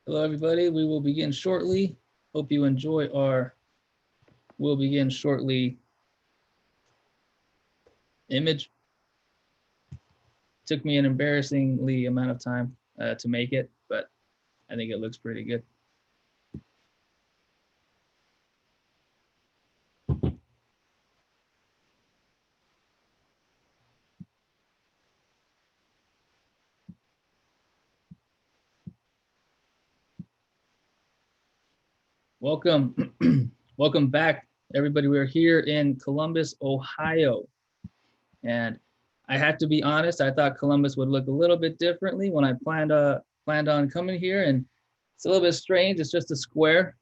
Hello, everybody. We will begin shortly. Hope you enjoy our "We'll begin shortly" image. Took me an embarrassingly amount of time to make it, but I think it looks pretty good. Welcome. Welcome back, everybody. We're here in Columbus, Ohio. And I have to be honest, I thought Columbus would look a little bit differently when I planned on coming here. And it's a little bit strange. It's just a square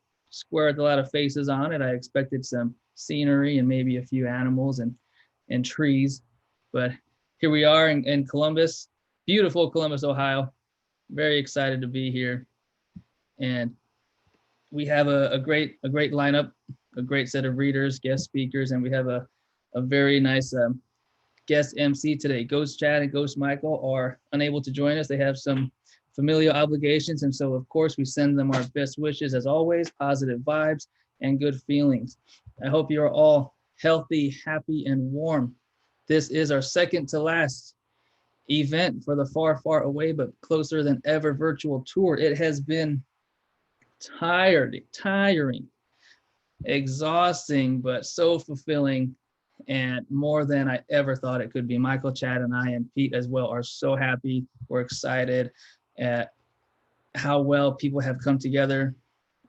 with a lot of faces on it. I expected some scenery and maybe a few animals and trees. But here we are in Columbus, beautiful Columbus, Ohio. Very excited to be here. And we have a great lineup, a great set of readers, guest speakers, and we have a very nice guest MC today. Ghost Chad and Ghost Michael are unable to join us. They have some familial obligations, and so of course we send them our best wishes as always, positive vibes and good feelings. I hope you are all healthy, happy, and warm. This is our second to last event for the far away but closer than ever virtual tour. It has been tiring, exhausting, but so fulfilling and more than I ever thought it could be. Michael, Chad, and I, and Pete as well, are so happy. We're excited at how well people have come together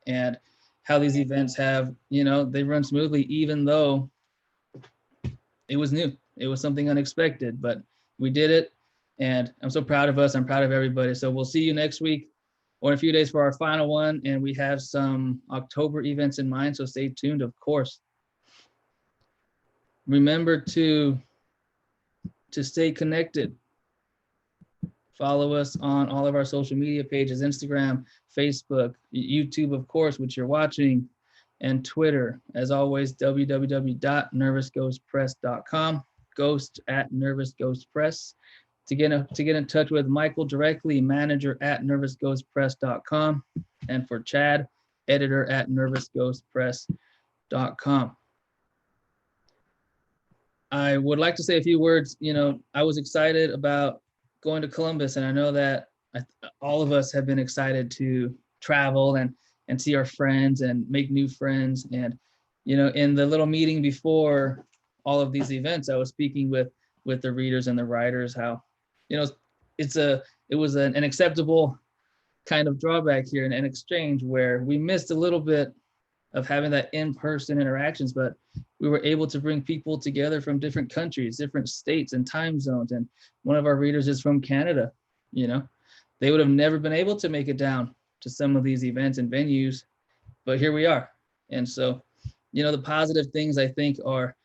and how these events have, they run smoothly, even though it was new. It was something unexpected, but we did it. And I'm so proud of us. I'm proud of everybody. So we'll see you next week or in a few days for our final one. And we have some October events in mind, so stay tuned, of course. Remember to stay connected. Follow us on all of our social media pages, Instagram, Facebook, YouTube, of course, which you're watching, and Twitter. As always, www.nervousghostpress.com, ghost@nervousghostpress. To get in touch with Michael directly, manager@nervousghostpress.com, and for Chad, editor@nervousghostpress.com. I would like to say a few words. I was excited about going to Columbus, and I know that all of us have been excited to travel and see our friends and make new friends. And in the little meeting before all of these events, I was speaking with the readers and the writers how it was an acceptable kind of drawback here in an exchange where we missed a little bit of having that in-person interactions, but we were able to bring people together from different countries, different states and time zones. And one of our readers is from Canada. They would have never been able to make it down to some of these events and venues, but here we are. And so, the positive things I think are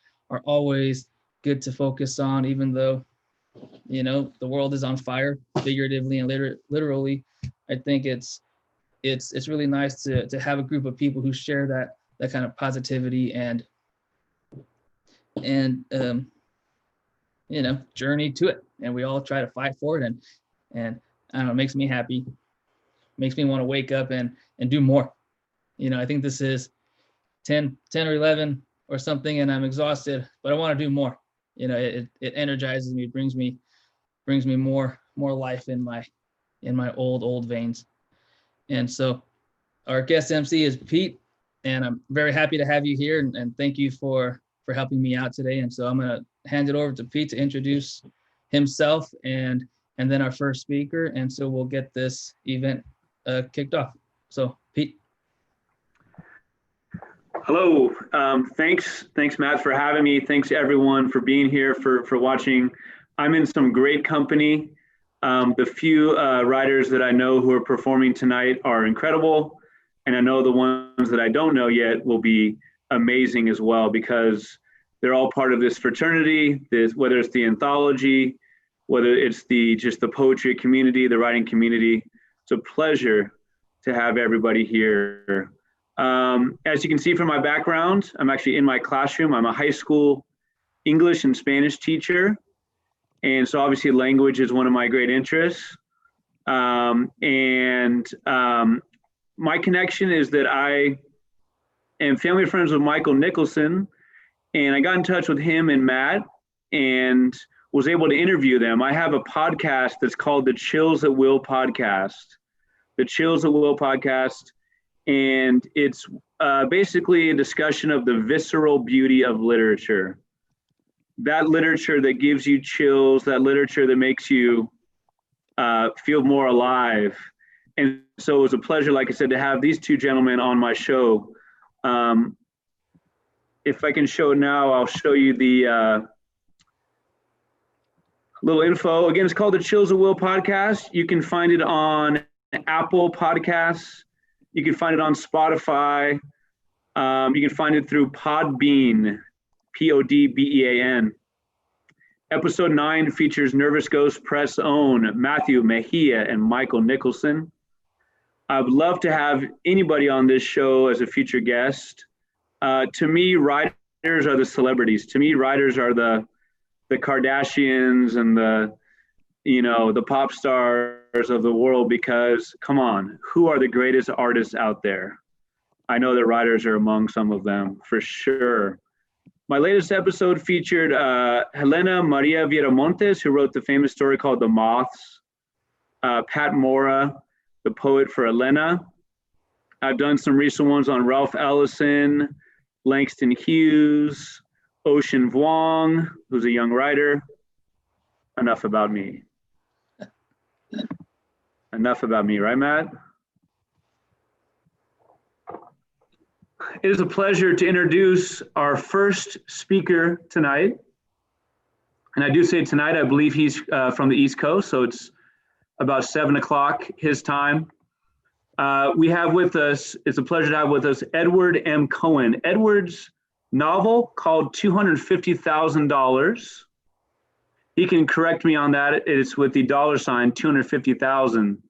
always good to focus on, even though, the world is on fire, figuratively and literally. I think it's really nice to have a group of people who share that kind of positivity and journey to it, and we all try to fight for it, and I don't know, it makes me happy, makes me want to wake up and do more. I think this is 10 or 11 or something, and I'm exhausted, but I want to do more. It energizes me, it brings me more life in my old veins. And so our guest MC is Pete, and I'm very happy to have you here, and thank you for helping me out today. And so I'm going to hand it over to Pete to introduce himself and then our first speaker. And so we'll get this event kicked off. So Pete. Hello. Thanks, Matt, for having me. Thanks everyone for being here, for watching. I'm in some great company. The few writers that I know who are performing tonight are incredible. And I know the ones that I don't know yet will be amazing as well, because they're all part of this fraternity, whether it's the anthology, whether it's just the poetry community, the writing community. It's a pleasure to have everybody here. As you can see from my background, I'm actually in my classroom. I'm a high school English and Spanish teacher. And so obviously language is one of my great interests. my connection is that I am family friends with Michael Nicholson, and I got in touch with him and Matt and was able to interview them. I have a podcast that's called the Chills at Will podcast. The Chills at Will podcast. And it's basically a discussion of the visceral beauty of literature. That literature that gives you chills, that literature that makes you feel more alive. And so it was a pleasure, like I said, to have these two gentlemen on my show. If I can show it now, I'll show you the little info. Again, it's called the Chills at Will podcast. You can find it on Apple Podcasts. You can find it on Spotify. You can find it through Podbean, Podbean. Episode 9 features Nervous Ghost Press own Matthew Mejia and Michael Nicholson. I would love to have anybody on this show as a future guest. To me, writers are the celebrities. To me, writers are the Kardashians and the pop stars of the world, because come on, who are the greatest artists out there? I know that writers are among some of them for sure. My latest episode featured Helena Maria Viramontes, who wrote the famous story called The Moths, Pat Mora, the poet for Elena. I've done some recent ones on Ralph Ellison, Langston Hughes, Ocean Vuong, who's a young writer. Enough about me. Enough about me, right, Matt? It is a pleasure to introduce our first speaker tonight. And I do say tonight, I believe he's from the East Coast, so it's about 7 o'clock his time. We have with us, it's a pleasure to have with us, Edward M. Cohen. Edward's novel called $250,000. He can correct me on that. It's with the $ 250,000.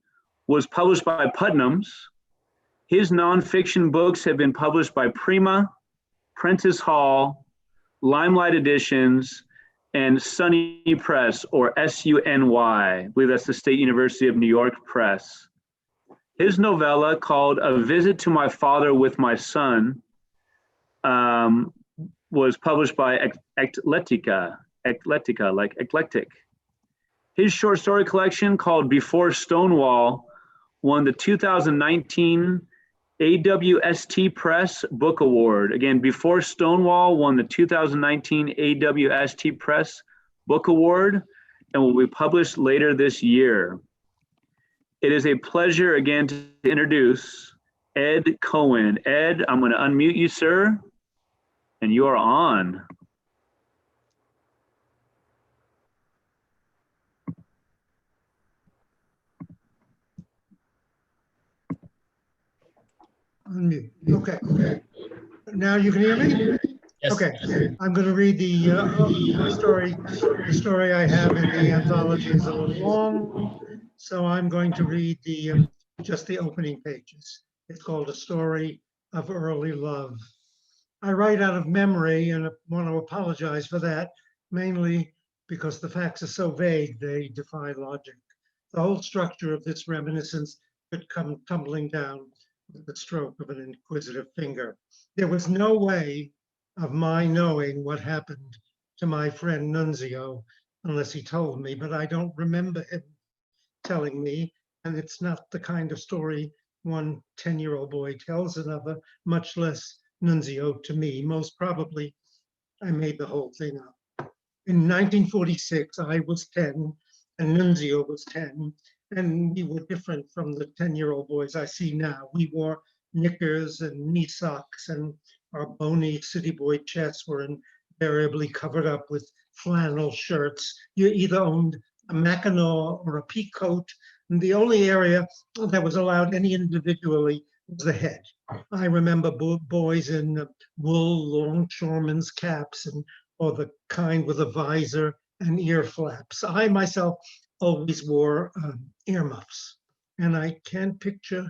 Was published by Putnam's. His nonfiction books have been published by Prima, Prentice Hall, Limelight Editions, and Sunny Press, or SUNY. I believe that's the State University of New York Press. His novella, called A Visit to My Father with My Son, was published by Eclectica, like eclectic. His short story collection, called Before Stonewall, won the 2019 AWST Press Book Award. Again, Before Stonewall won the 2019 AWST Press Book Award and will be published later this year. It is a pleasure again to introduce Ed Cohen. Ed, I'm going to unmute you, sir, and you are on. Unmute. Okay. Now you can hear me? Yes. Okay. I'm going to read the story I have in the anthology is a little long, so I'm going to read just the opening pages. It's called A Story of Early Love. I write out of memory and want to apologize for that, mainly because the facts are so vague they defy logic. The whole structure of this reminiscence could come tumbling down with the stroke of an inquisitive finger. There was no way of my knowing what happened to my friend Nunzio unless he told me, but I don't remember him telling me, and it's not the kind of story one 10-year-old boy tells another, much less Nunzio to me. Most probably, I made the whole thing up. In 1946, I was 10 and Nunzio was 10, and we were different from the 10-year-old boys I see now. We wore knickers and knee socks, and our bony city boy chests were invariably covered up with flannel shirts. You either owned a Mackinaw or a pea coat, and the only area that was allowed any individually was the head. I remember boys in wool longshoremen's caps, or the kind with a visor and ear flaps. I myself always wore earmuffs, and I can't picture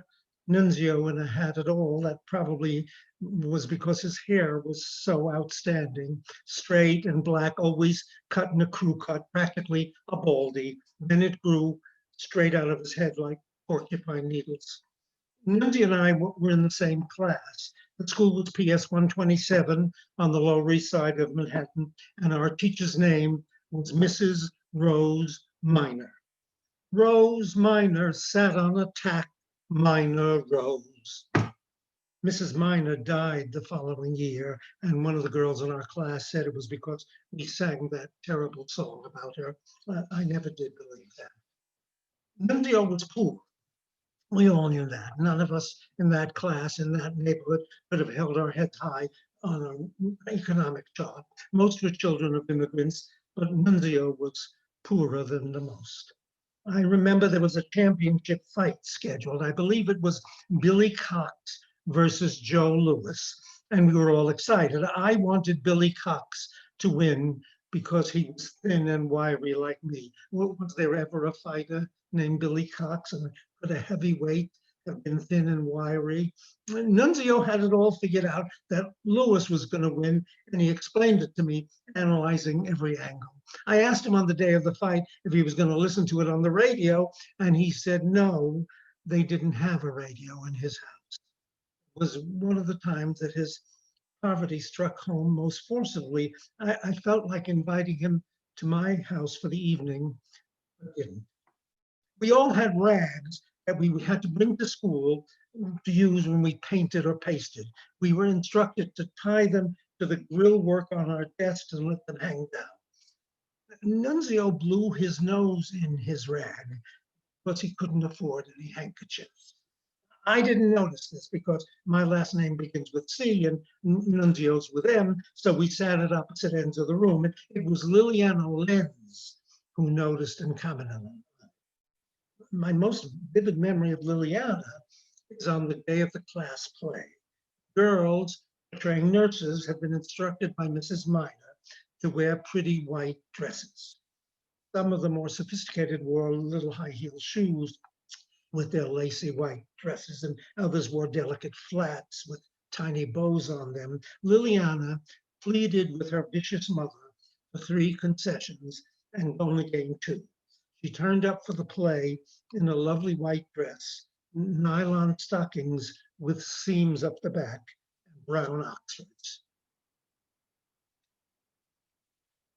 Nunzio in a hat at all. That probably was because his hair was so outstanding, straight and black, always cut in a crew cut, practically a baldy. Then it grew straight out of his head like porcupine needles. Lindsay and I were in the same class. The school was PS 127 on the Lower East Side of Manhattan, and our teacher's name was Mrs. Rose Minor. Rose Minor sat on a tack, Minor Rose. Mrs. Minor died the following year, and one of the girls in our class said it was because we sang that terrible song about her. I never did believe that. Nunzio was poor. We all knew that. None of us in that class, in that neighborhood, could have held our heads high on an economic chart. Most were children of immigrants, but Nunzio was poorer than the most. I remember there was a championship fight scheduled. I believe it was Billy Cox versus Joe Louis, and we were all excited. I wanted Billy Cox to win because he was thin and wiry like me. Was there ever a fighter named Billy Cox? And could a heavyweight have been thin and wiry? Nunzio had it all figured out that Louis was going to win, and he explained it to me, analyzing every angle. I asked him on the day of the fight if he was going to listen to it on the radio, and he said no, they didn't have a radio in his house. It was one of the times that his poverty struck home most forcibly. I felt like inviting him to my house for the evening, but didn't. We all had rags that we had to bring to school to use when we painted or pasted. We were instructed to tie them to the grill work on our desks and let them hang down. Nunzio blew his nose in his rag because he couldn't afford any handkerchiefs. I didn't notice this because my last name begins with C and Nunzio's with M, so we sat at opposite ends of the room. It was Liliana Lenz who noticed and commented on it. My most vivid memory of Liliana is on the day of the class play. Girls portraying nurses had been instructed by Mrs. Minor to wear pretty white dresses. Some of the more sophisticated wore little high heel shoes with their lacy white dresses, and others wore delicate flats with tiny bows on them. Liliana pleaded with her vicious mother for 3 concessions and only gained 2. She turned up for the play in a lovely white dress, nylon stockings with seams up the back, and brown Oxfords.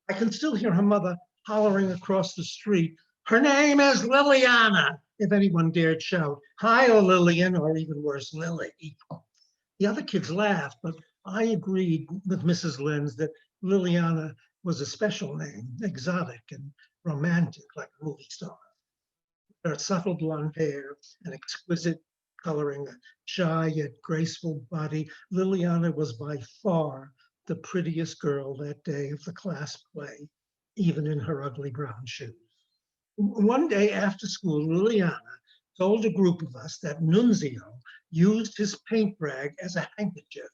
I can still hear her mother hollering across the street, "Her name is Liliana," if anyone dared shout, "Hi, oh, Lillian," or even worse, Lily. The other kids laughed, but I agreed with Mrs. Lenz that Liliana was a special name, exotic and romantic, like a movie star. Her subtle blonde hair and exquisite coloring, a shy yet graceful body, Liliana was by far the prettiest girl that day of the class play, even in her ugly brown shoes. One day after school, Liliana told a group of us that Nunzio used his paint rag as a handkerchief,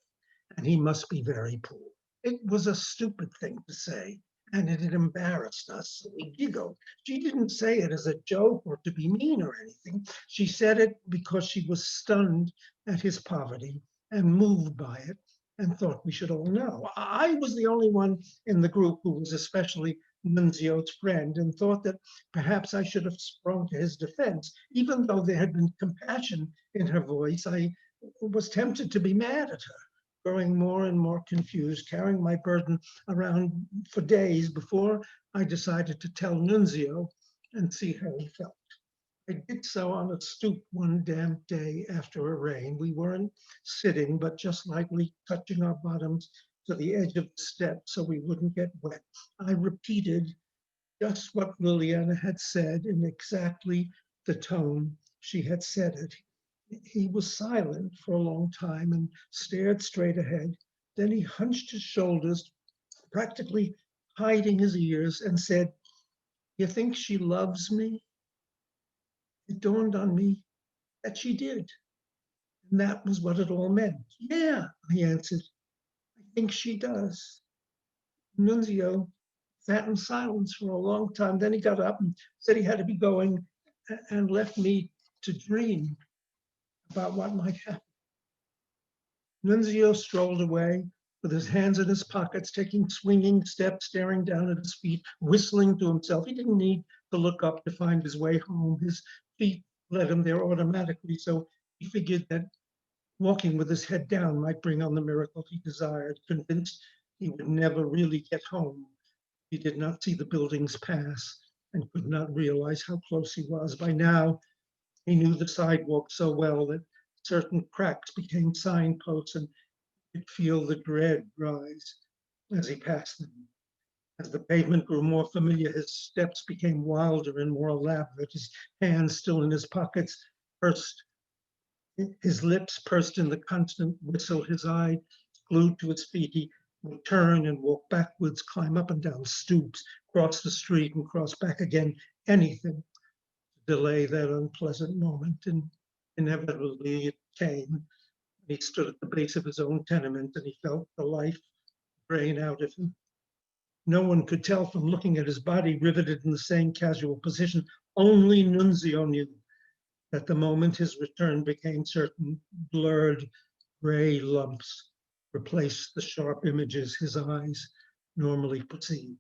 and he must be very poor. It was a stupid thing to say, and it had embarrassed us, so we giggled. She didn't say it as a joke or to be mean or anything. She said it because she was stunned at his poverty and moved by it and thought we should all know. I was the only one in the group who was especially Nunzio's friend and thought that perhaps I should have sprung to his defense. Even though there had been compassion in her voice, I was tempted to be mad at her, growing more and more confused, carrying my burden around for days before I decided to tell Nunzio and see how he felt. I did so on a stoop one damp day after a rain. We weren't sitting, but just lightly touching our bottoms to the edge of the step so we wouldn't get wet. I repeated just what Liliana had said in exactly the tone she had said it. He was silent for a long time and stared straight ahead. Then he hunched his shoulders, practically hiding his ears, and said, "You think she loves me?" It dawned on me that she did. And that was what it all meant. "Yeah," I answered, "I think she does." Nunzio sat in silence for a long time. Then he got up and said he had to be going and left me to dream about what might happen. Nunzio strolled away with his hands in his pockets, taking swinging steps, staring down at his feet, whistling to himself. He didn't need to look up to find his way home. His feet led him there automatically, so He figured that walking with his head down might bring on the miracle he desired. Convinced he would never really get home, he did not see the buildings pass and could not realize how close he was. By now, he knew the sidewalk so well that certain cracks became signposts, and he could feel the dread rise as he passed them. As the pavement grew more familiar, his steps became wilder and more elaborate, his hands still in his pockets, pursed, his lips pursed in the constant whistle, his eye glued to his feet. He would turn and walk backwards, climb up and down stoops, cross the street and cross back again, anything to delay that unpleasant moment. And inevitably it came. He stood at the base of his own tenement and he felt the life drain out of him. No one could tell from looking at his body riveted in the same casual position. Only Nunzio knew that the moment his return became certain, blurred gray lumps replaced the sharp images his eyes normally perceived.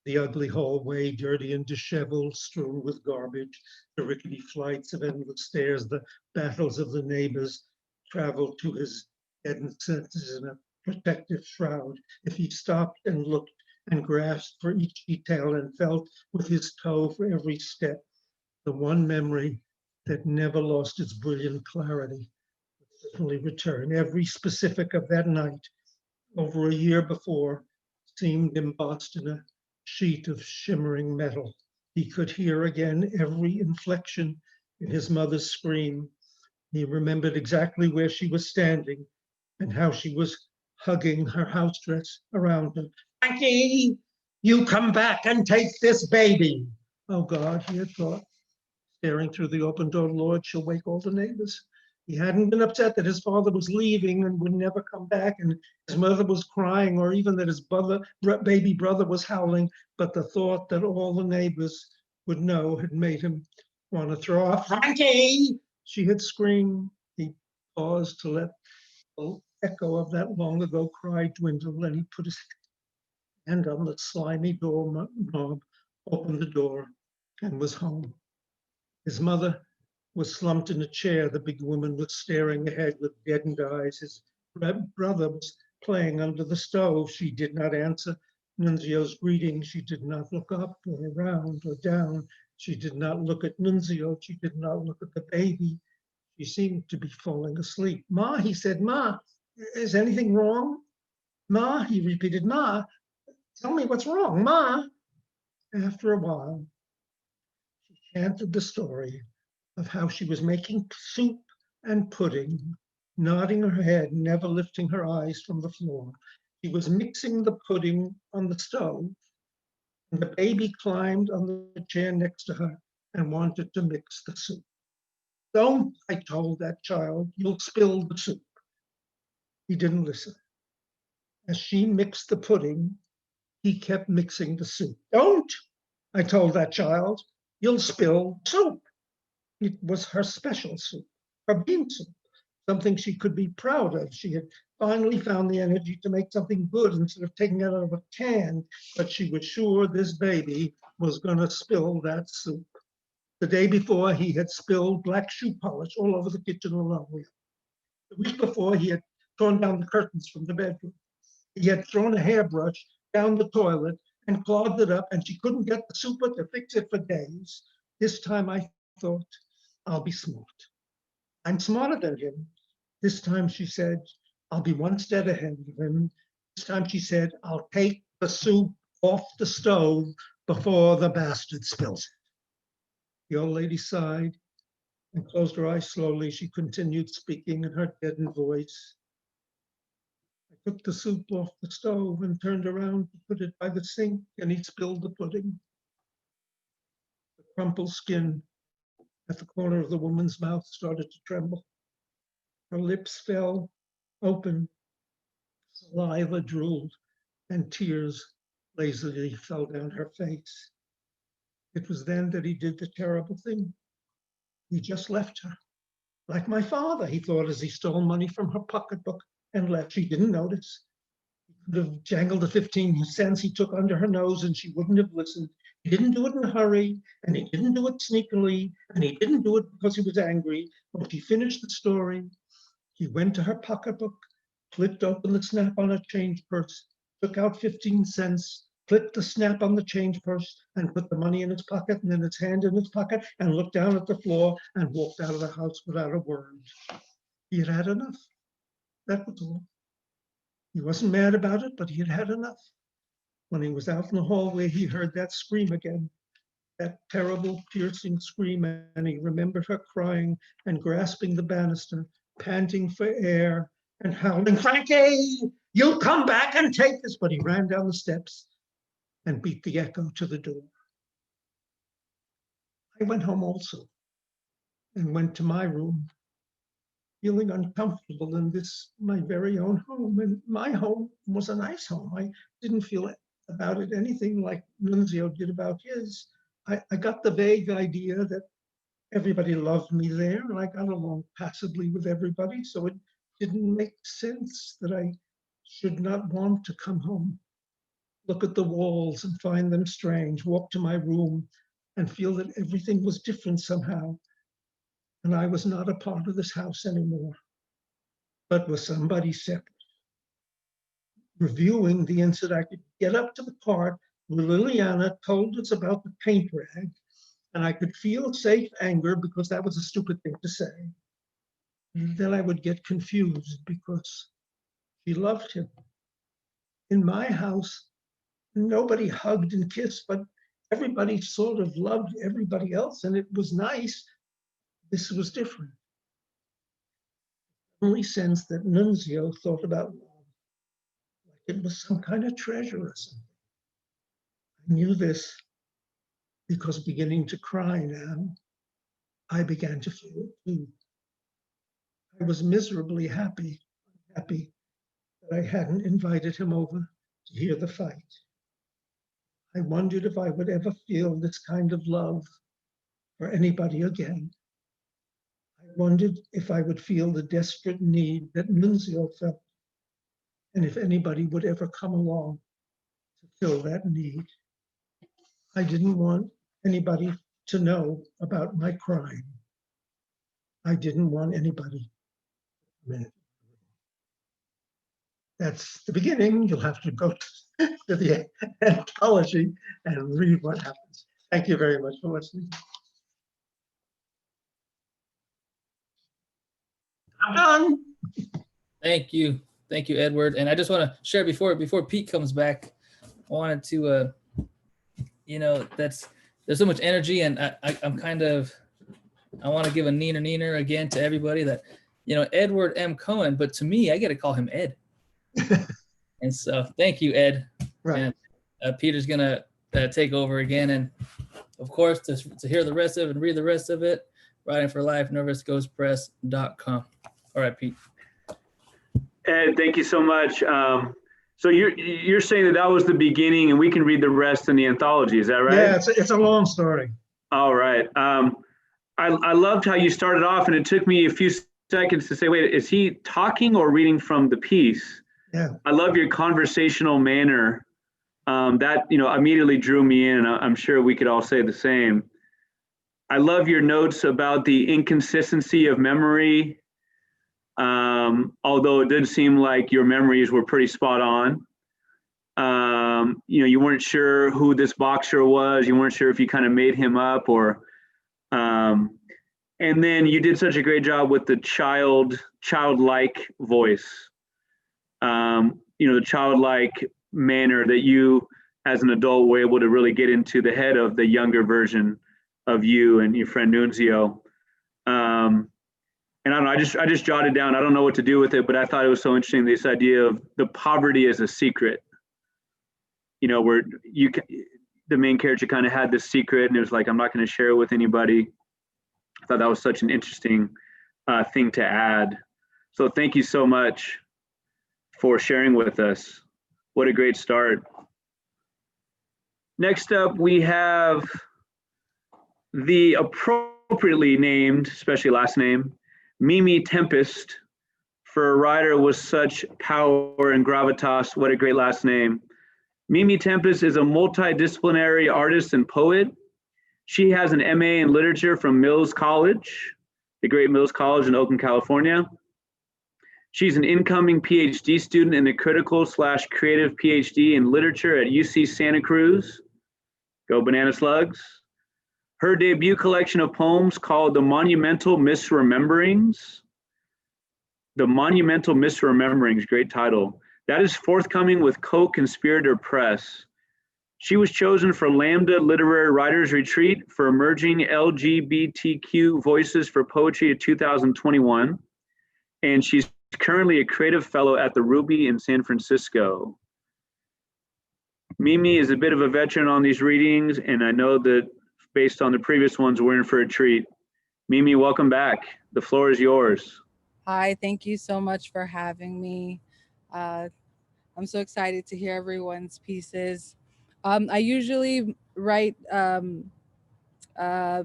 The ugly hallway, dirty and disheveled, strewn with garbage, the rickety flights of endless stairs, the battles of the neighbors traveled to his deadened senses in a protective shroud. If he stopped and looked and grasped for each detail and felt with his toe for every step, the one memory that never lost its brilliant clarity would certainly return. Every specific of that night, over a year before, seemed embossed in a sheet of shimmering metal. He could hear again every inflection in his mother's scream. He remembered exactly where she was standing and how she was hugging her house dress around him. Frankie, you come back and take this baby. Oh God, he had thought, staring through the open door. Lord, she'll wake all the neighbors. He hadn't been upset that his father was leaving and would never come back, and his mother was crying, or even that his baby brother was howling, but the thought that all the neighbors would know had made him want to throw up. Frankie, she had screamed. He paused to let the echo of that long ago cry dwindle, and he put his hand on the slimy door knob, opened the door, and was home. His mother was slumped in a chair. The big woman was staring ahead with deadened eyes. His brother was playing under the stove. She did not answer Nunzio's greeting. She did not look up or around or down. She did not look at Nunzio. She did not look at the baby. She seemed to be falling asleep. Ma, he said, Ma, is anything wrong? Ma, he repeated, Ma, tell me what's wrong, Ma. After a while, she chanted the story of how she was making soup and pudding, nodding her head, never lifting her eyes from the floor. She was mixing the pudding on the stove, and the baby climbed on the chair next to her and wanted to mix the soup. Don't, I told that child, you'll spill the soup. He didn't listen. As she mixed the pudding, he kept mixing the soup. Don't, I told that child, you'll spill soup. It was her special soup, her bean soup, something she could be proud of. She had finally found the energy to make something good instead of taking it out of a can, but she was sure this baby was going to spill that soup. The day before, he had spilled black shoe polish all over the kitchen linoleum. The week before, he had torn down the curtains from the bedroom. He had thrown a hairbrush down the toilet and clogged it up, and she couldn't get the super to fix it for days. This time I thought, I'll be smart. I'm smarter than him. This time she said, I'll be one step ahead of him. This time she said, I'll take the soup off the stove before the bastard spills it. The old lady sighed and closed her eyes slowly. She continued speaking in her deadened voice. I took the soup off the stove and turned around to put it by the sink, and he spilled the pudding. The crumpled skin at the corner of the woman's mouth started to tremble. Her lips fell open, saliva drooled, and tears lazily fell down her face. It was then that he did the terrible thing. He just left her. Like my father, he thought as he stole money from her pocketbook and left. She didn't notice. He could have jangled the 15 cents he took under her nose and she wouldn't have listened. He didn't do it in a hurry, and he didn't do it sneakily, and he didn't do it because he was angry. But he finished the story. He went to her pocketbook, flipped open the snap on a change purse, took out 15 cents, flipped the snap on the change purse, and put the money in his pocket and then his hand in his pocket and looked down at the floor and walked out of the house without a word. He had had enough. That was all. He wasn't mad about it, but he had had enough. When he was out in the hallway, he heard that scream again, that terrible, piercing scream, and he remembered her crying and grasping the banister, panting for air and howling, "Frankie, you'll come back and take this!" But he ran down the steps and beat the echo to the door. I went home also and went to my room, feeling uncomfortable in this, my very own home. And my home was a nice home. I didn't feel about it anything like Nunzio did about his. I got the vague idea that everybody loved me there, and I got along passably with everybody, so it didn't make sense that I should not want to come home, look at the walls and find them strange, walk to my room and feel that everything was different somehow, and I was not a part of this house anymore, but was somebody separate. Reviewing the incident, I could get up to the part where Liliana told us about the paint rag, and I could feel safe anger because that was a stupid thing to say. And then I would get confused because she loved him. In my house, nobody hugged and kissed, but everybody sort of loved everybody else, and it was nice. This was different. The only sense that Nunzio thought about love, like it was some kind of treasure or something. I knew this because beginning to cry now, I began to feel it too. I was miserably happy that I hadn't invited him over to hear the fight. I wondered if I would ever feel this kind of love for anybody again. I wondered if I would feel the desperate need that Nunzio felt, and if anybody would ever come along to fill that need. I didn't want anybody to know about my crime. I didn't want anybody to know. That's the beginning. You'll have to go to the anthology and read what happens. Thank you very much for listening. I'm done. Thank you. Thank you, Edward. And I just want to share before Pete comes back, I wanted to, there's so much energy, and I'm kind of, I want to give a neener again to everybody that, Edward M. Cohen, but to me, I get to call him Ed. And so thank you, Ed. Right. And Peter's going to take over again. And of course, to hear the rest of it and read the rest of it, Writing for Life, nervousghostpress.com. All right, Pete. Ed, thank you so much. So you're saying that was the beginning, and we can read the rest in the anthology. Is that right? Yeah, it's a long story. All right. I loved how you started off, and it took me a few seconds to say, wait, is he talking or reading from the piece? Yeah. I love your conversational manner. That immediately drew me in. I'm sure we could all say the same. I love your notes about the inconsistency of memory. Although it did seem like your memories were pretty spot on. You weren't sure who this boxer was. You weren't sure if you kind of made him up or, and then you did such a great job with the childlike voice. The childlike manner that you as an adult were able to really get into the head of the younger version of you and your friend Nunzio. And I don't know, I just jotted down, I don't know what to do with it, but I thought it was so interesting, this idea of the poverty as a secret, where the main character kind of had this secret and it was like, I'm not going to share it with anybody. I thought that was such an interesting thing to add. So thank you so much for sharing with us. What a great start. Next up, we have the appropriately named, especially last name, Mimi Tempest. For a writer with such power and gravitas, what a great last name. Mimi Tempest is a multidisciplinary artist and poet. She has an MA in literature from Mills College, the great Mills College in Oakland, California. She's an incoming PhD student in the critical/creative PhD in literature at UC Santa Cruz. Go Banana Slugs. Her debut collection of poems called The Monumental Misrememberings. The Monumental Misrememberings, great title. That is forthcoming with Co-Conspirator Press. She was chosen for Lambda Literary Writers Retreat for Emerging LGBTQ Voices for Poetry of 2021. And she's currently a creative fellow at the Ruby in San Francisco. Mimi is a bit of a veteran on these readings, and I know that based on the previous ones, we're in for a treat. Mimi, welcome back. The floor is yours. Hi, thank you so much for having me. I'm so excited to hear everyone's pieces. I usually write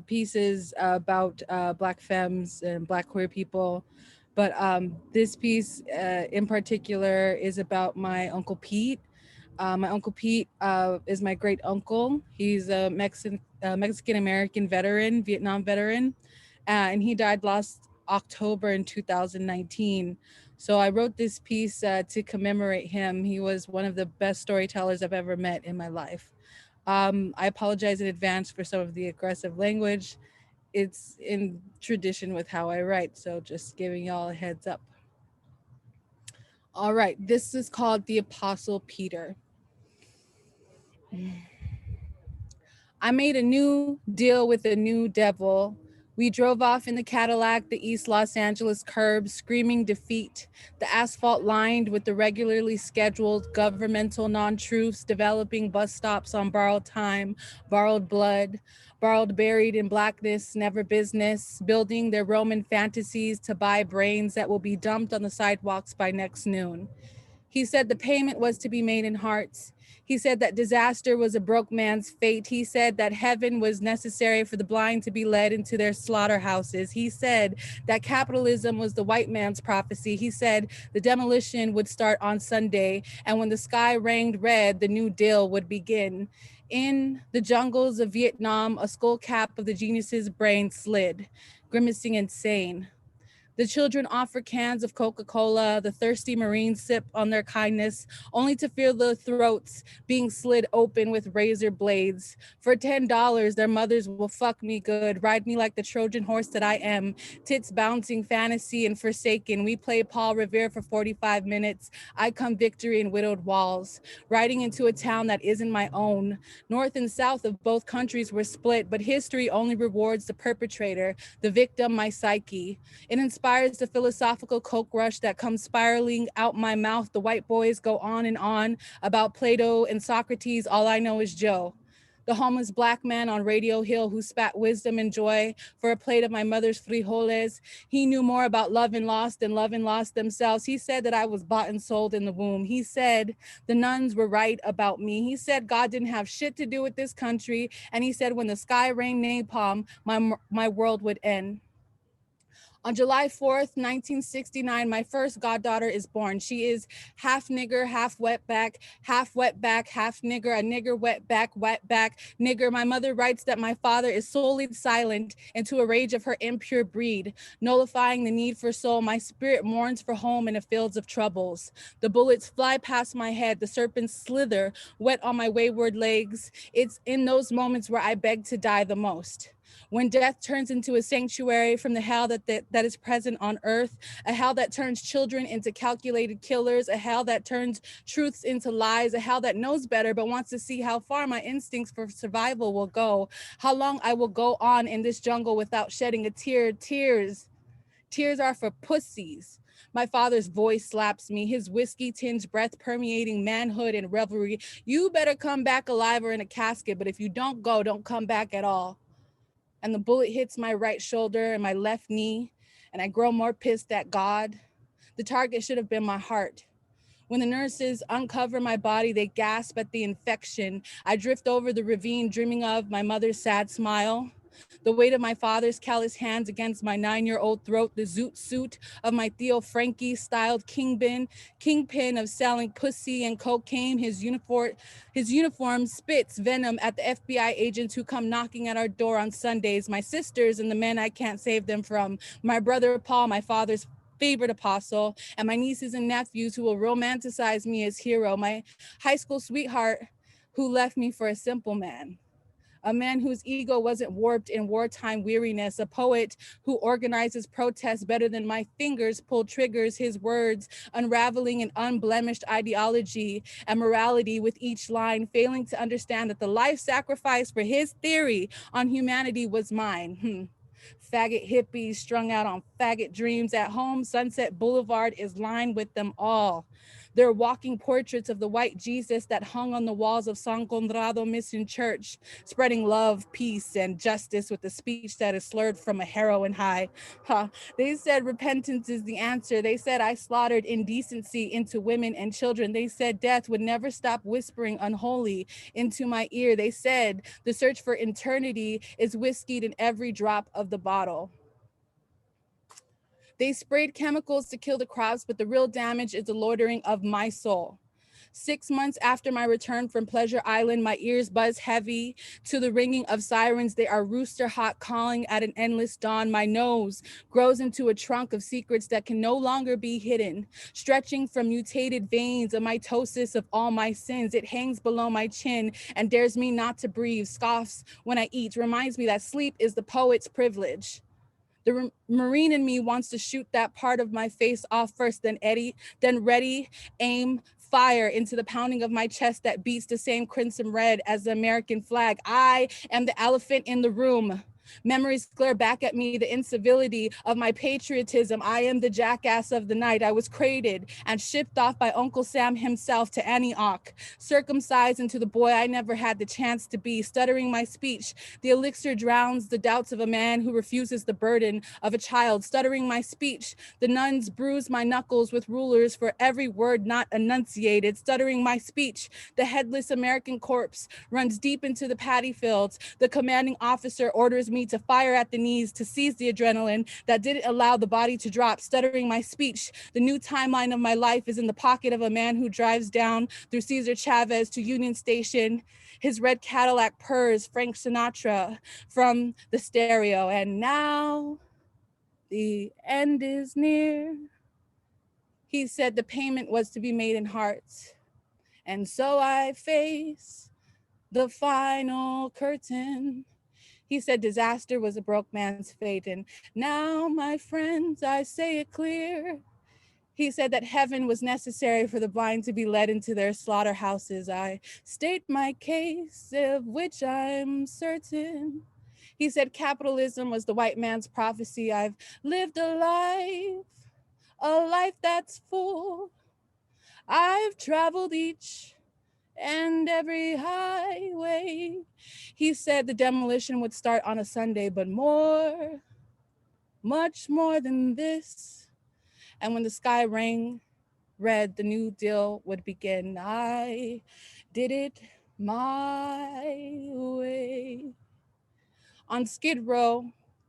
pieces about Black femmes and Black queer people, but this piece in particular is about my Uncle Pete. My Uncle Pete is my great uncle. He's a Mexican American veteran, Vietnam veteran, and he died last October in 2019. So I wrote this piece to commemorate him. He was one of the best storytellers I've ever met in my life. I apologize in advance for some of the aggressive language. It's in tradition with how I write, so just giving y'all a heads up. All right, this is called The Apostle Peter. I made a new deal with a new devil. We drove off in the Cadillac, the East Los Angeles curb, screaming defeat, the asphalt lined with the regularly scheduled governmental non-truths, developing bus stops on borrowed time, borrowed blood, borrowed buried in blackness, never business, building their Roman fantasies to buy brains that will be dumped on the sidewalks by next noon. He said the payment was to be made in hearts. He said that disaster was a broke man's fate. He said that heaven was necessary for the blind to be led into their slaughterhouses. He said that capitalism was the white man's prophecy. He said the demolition would start on Sunday, and when the sky rained red, the new deal would begin. In the jungles of Vietnam, a skull cap of the genius's brain slid, grimacing insane. The children offer cans of Coca-Cola, the thirsty Marines sip on their kindness, only to feel their throats being slid open with razor blades. For $10, their mothers will fuck me good, ride me like the Trojan horse that I am, tits bouncing fantasy and forsaken. We play Paul Revere for 45 minutes. I come victory in widowed walls, riding into a town that isn't my own. North and south of both countries were split, but history only rewards the perpetrator, the victim, my psyche. It inspires the philosophical coke rush that comes spiraling out my mouth. The white boys go on and on about Plato and Socrates. All I know is Joe, the homeless Black man on Radio Hill who spat wisdom and joy for a plate of my mother's frijoles. He knew more about love and loss than love and loss themselves. He said that I was bought and sold in the womb. He said the nuns were right about me. He said God didn't have shit to do with this country. And he said when the sky rained napalm, my world would end. On July 4th, 1969, my first goddaughter is born. She is half nigger, half wetback, half wetback, half nigger, a nigger, wetback, nigger. My mother writes that my father is solely silent into a rage of her impure breed, nullifying the need for soul. My spirit mourns for home in the fields of troubles. The bullets fly past my head, the serpents slither, wet on my wayward legs. It's in those moments where I beg to die the most. When death turns into a sanctuary from the hell that is present on earth, a hell that turns children into calculated killers, a hell that turns truths into lies, a hell that knows better but wants to see how far my instincts for survival will go, how long I will go on in this jungle without shedding a tear. Tears are for pussies. My father's voice slaps me, his whiskey-tinged breath permeating manhood and revelry. You better come back alive or in a casket, but if you don't go, don't come back at all. And the bullet hits my right shoulder and my left knee, and I grow more pissed at God. The target should have been my heart. When the nurses uncover my body, they gasp at the infection. I drift over the ravine, dreaming of my mother's sad smile. The weight of my father's callous hands against my 9-year-old throat, the zoot suit of my Theo Frankie styled kingpin of selling pussy and cocaine. His uniform spits venom at the FBI agents who come knocking at our door on Sundays, my sisters and the men I can't save them from, my brother Paul, my father's favorite apostle, and my nieces and nephews who will romanticize me as hero, my high school sweetheart who left me for a simple man. A man whose ego wasn't warped in wartime weariness, a poet who organizes protests better than my fingers pull triggers, his words unraveling an unblemished ideology and morality with each line, failing to understand that the life sacrifice for his theory on humanity was mine. Faggot hippies strung out on faggot dreams at home, Sunset Boulevard is lined with them all. They're walking portraits of the white Jesus that hung on the walls of San Conrado Mission Church, spreading love, peace, and justice with a speech that is slurred from a heroin high. They said repentance is the answer. They said I slaughtered indecency into women and children. They said death would never stop whispering unholy into my ear. They said the search for eternity is whiskeyed in every drop of the bottle. They sprayed chemicals to kill the crops, but the real damage is the loitering of my soul. 6 months after my return from Pleasure Island, my ears buzz heavy to the ringing of sirens. They are rooster hot calling at an endless dawn. My nose grows into a trunk of secrets that can no longer be hidden, stretching from mutated veins, a mitosis of all my sins. It hangs below my chin and dares me not to breathe, scoffs when I eat, reminds me that sleep is the poet's privilege. The Marine in me wants to shoot that part of my face off first, then ready, aim, fire into the pounding of my chest that beats the same crimson red as the American flag. I am the elephant in the room. Memories glare back at me, the incivility of my patriotism. I am the jackass of the night. I was crated and shipped off by Uncle Sam himself to Antioch, circumcised into the boy I never had the chance to be. Stuttering my speech, the elixir drowns the doubts of a man who refuses the burden of a child. Stuttering my speech, the nuns bruise my knuckles with rulers for every word not enunciated. Stuttering my speech, the headless American corpse runs deep into the paddy fields. The commanding officer orders me to fire at the knees to seize the adrenaline that didn't allow the body to drop. Stuttering my speech, the new timeline of my life is in the pocket of a man who drives down through Cesar Chavez to Union Station. His red Cadillac purrs Frank Sinatra from the stereo. And now the end is near. He said the payment was to be made in hearts. And so I face the final curtain. He said disaster was a broke man's fate. And now, my friends, I say it clear. He said that heaven was necessary for the blind to be led into their slaughterhouses. I state my case, of which I'm certain. He said capitalism was the white man's prophecy. I've lived a life that's full. I've traveled each and every highway. He said the demolition would start on a Sunday, but more, much more than this. And when the sky rang red, the New Deal would begin. I did it my way. On Skid Row,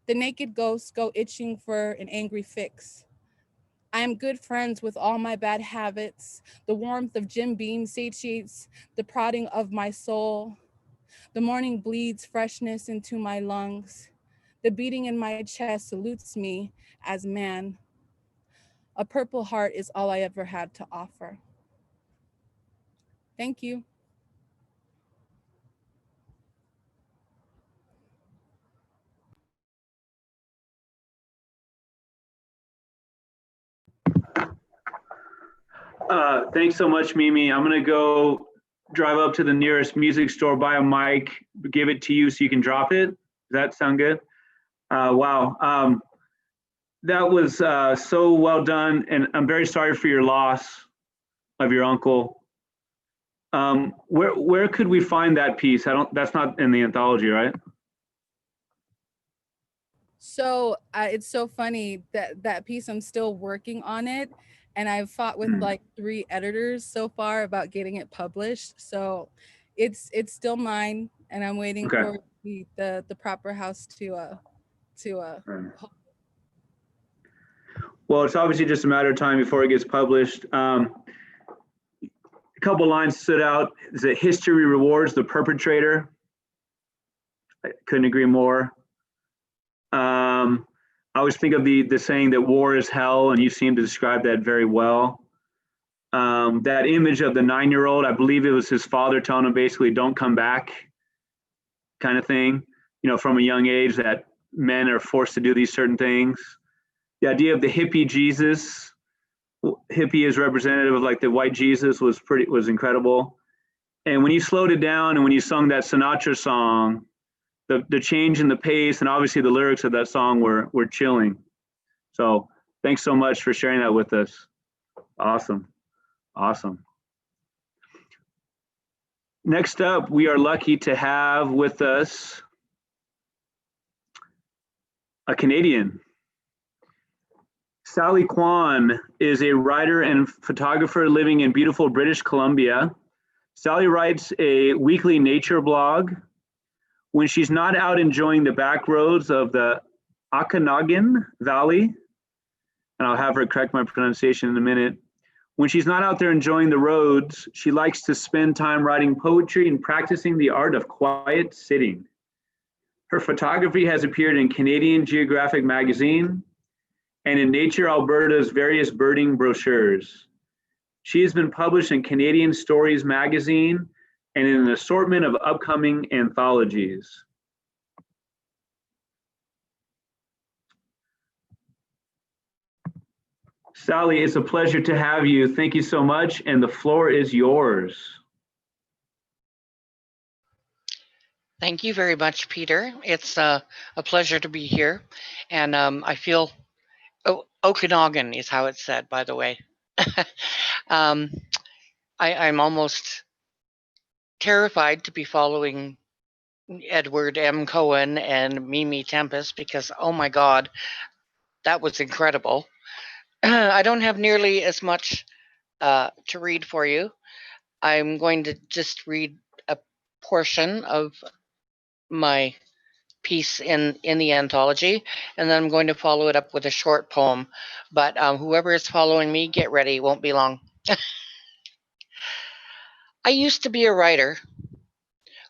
the naked ghosts go itching for an angry fix. I am good friends with all my bad habits. The warmth of Jim Beam satiates the prodding of my soul. The morning bleeds freshness into my lungs. The beating in my chest salutes me as man. A purple heart is all I ever had to offer. Thank you. Thanks so much, Mimi. I'm gonna go drive up to the nearest music store, buy a mic, give it to you so you can drop it. Does that sound good? Wow. That was so well done, and I'm very sorry for your loss of your uncle. Where could we find that piece? That's not in the anthology, right? So it's so funny that piece, I'm still working on it. And I've fought with like 3 editors so far about getting it published. So it's still mine, and I'm waiting for the proper house to Right. Well, it's obviously just a matter of time before it gets published. A couple lines stood out. Is that history rewards the perpetrator? I couldn't agree more. I always think of the saying that war is hell, and you seem to describe that very well. That image of the 9-year-old, I believe it was his father telling him basically, don't come back, kind of thing, from a young age, that men are forced to do these certain things. The idea of the hippie Jesus, hippie is representative of like the white Jesus, was incredible. And when you slowed it down and when you sung that Sinatra song, the change in the pace and obviously the lyrics of that song were chilling. So thanks so much for sharing that with us. Awesome. Next up, we are lucky to have with us a Canadian. Sally Kwan is a writer and photographer living in beautiful British Columbia. Sally writes a weekly nature blog. When she's not out enjoying the back roads of the Okanagan Valley, and I'll have her correct my pronunciation in a minute. When she's not out there enjoying the roads, she likes to spend time writing poetry and practicing the art of quiet sitting. Her photography has appeared in Canadian Geographic magazine and in Nature Alberta's various birding brochures. She has been published in Canadian Stories magazine and in an assortment of upcoming anthologies. Sally, it's a pleasure to have you. Thank you so much, and the floor is yours. Thank you very much, Peter. It's a pleasure to be here. And I feel, Okanagan is how it's said, by the way. I'm almost terrified to be following Edward M. Cohen and Mimi Tempest because, oh my God, that was incredible. I don't have nearly as much to read for you. I'm going to just read a portion of my piece in the anthology, and then I'm going to follow it up with a short poem. But whoever is following me, get ready, it won't be long. I used to be a writer.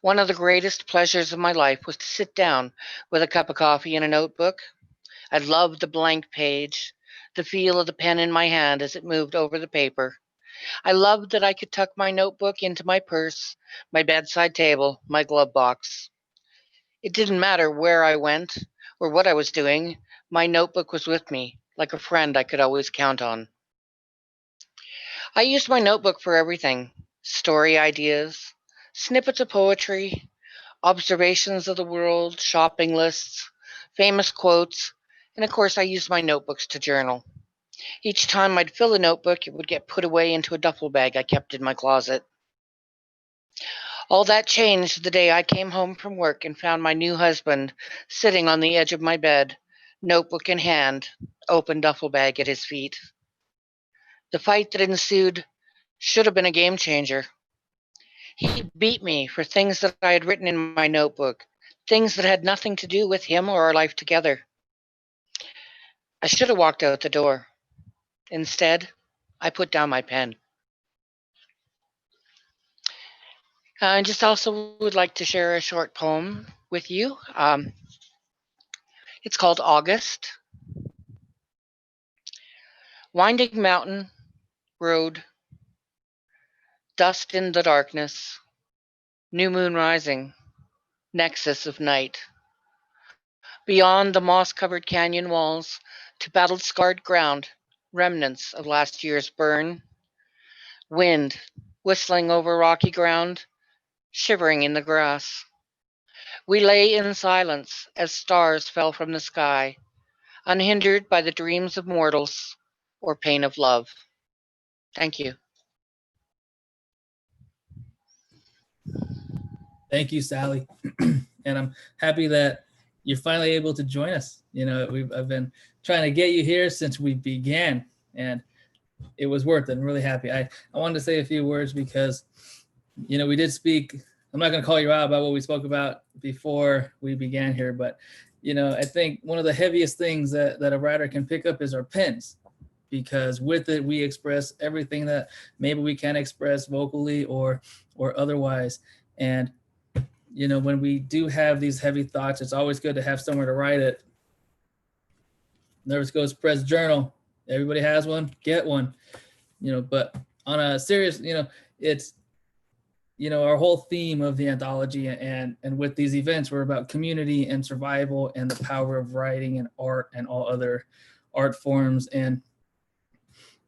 One of the greatest pleasures of my life was to sit down with a cup of coffee and a notebook. I loved the blank page, the feel of the pen in my hand as it moved over the paper. I loved that I could tuck my notebook into my purse, my bedside table, my glove box. It didn't matter where I went or what I was doing, my notebook was with me, like a friend I could always count on. I used my notebook for everything: story ideas, snippets of poetry, observations of the world, shopping lists, famous quotes, and of course, I used my notebooks to journal. Each time I'd fill a notebook, it would get put away into a duffel bag I kept in my closet. All that changed the day I came home from work and found my new husband sitting on the edge of my bed, notebook in hand, open duffel bag at his feet. The fight that ensued should have been a game changer. He beat me for things that I had written in my notebook, things that had nothing to do with him or our life together. I should have walked out the door. Instead, I put down my pen. I just also would like to share a short poem with you. It's called August. Winding mountain, road, dust in the darkness, new moon rising, nexus of night. Beyond the moss-covered canyon walls to battle-scarred ground, remnants of last year's burn. Wind whistling over rocky ground, shivering in the grass. We lay in silence as stars fell from the sky, unhindered by the dreams of mortals or pain of love. Thank you. Thank you, Sally. And I'm happy that you're finally able to join us. I've been trying to get you here since we began, and it was worth it. I'm really happy. I wanted to say a few words because, we did speak I'm not going to call you out about what we spoke about before we began here, but I think one of the heaviest things that a writer can pick up is our pens, because with it we express everything that maybe we can't express vocally or otherwise. And when we do have these heavy thoughts, it's always good to have somewhere to write it. Nervous Ghost Press journal. Everybody has one, get one. But on a serious, it's our whole theme of the anthology and with these events, we're about community and survival and the power of writing and art and all other art forms and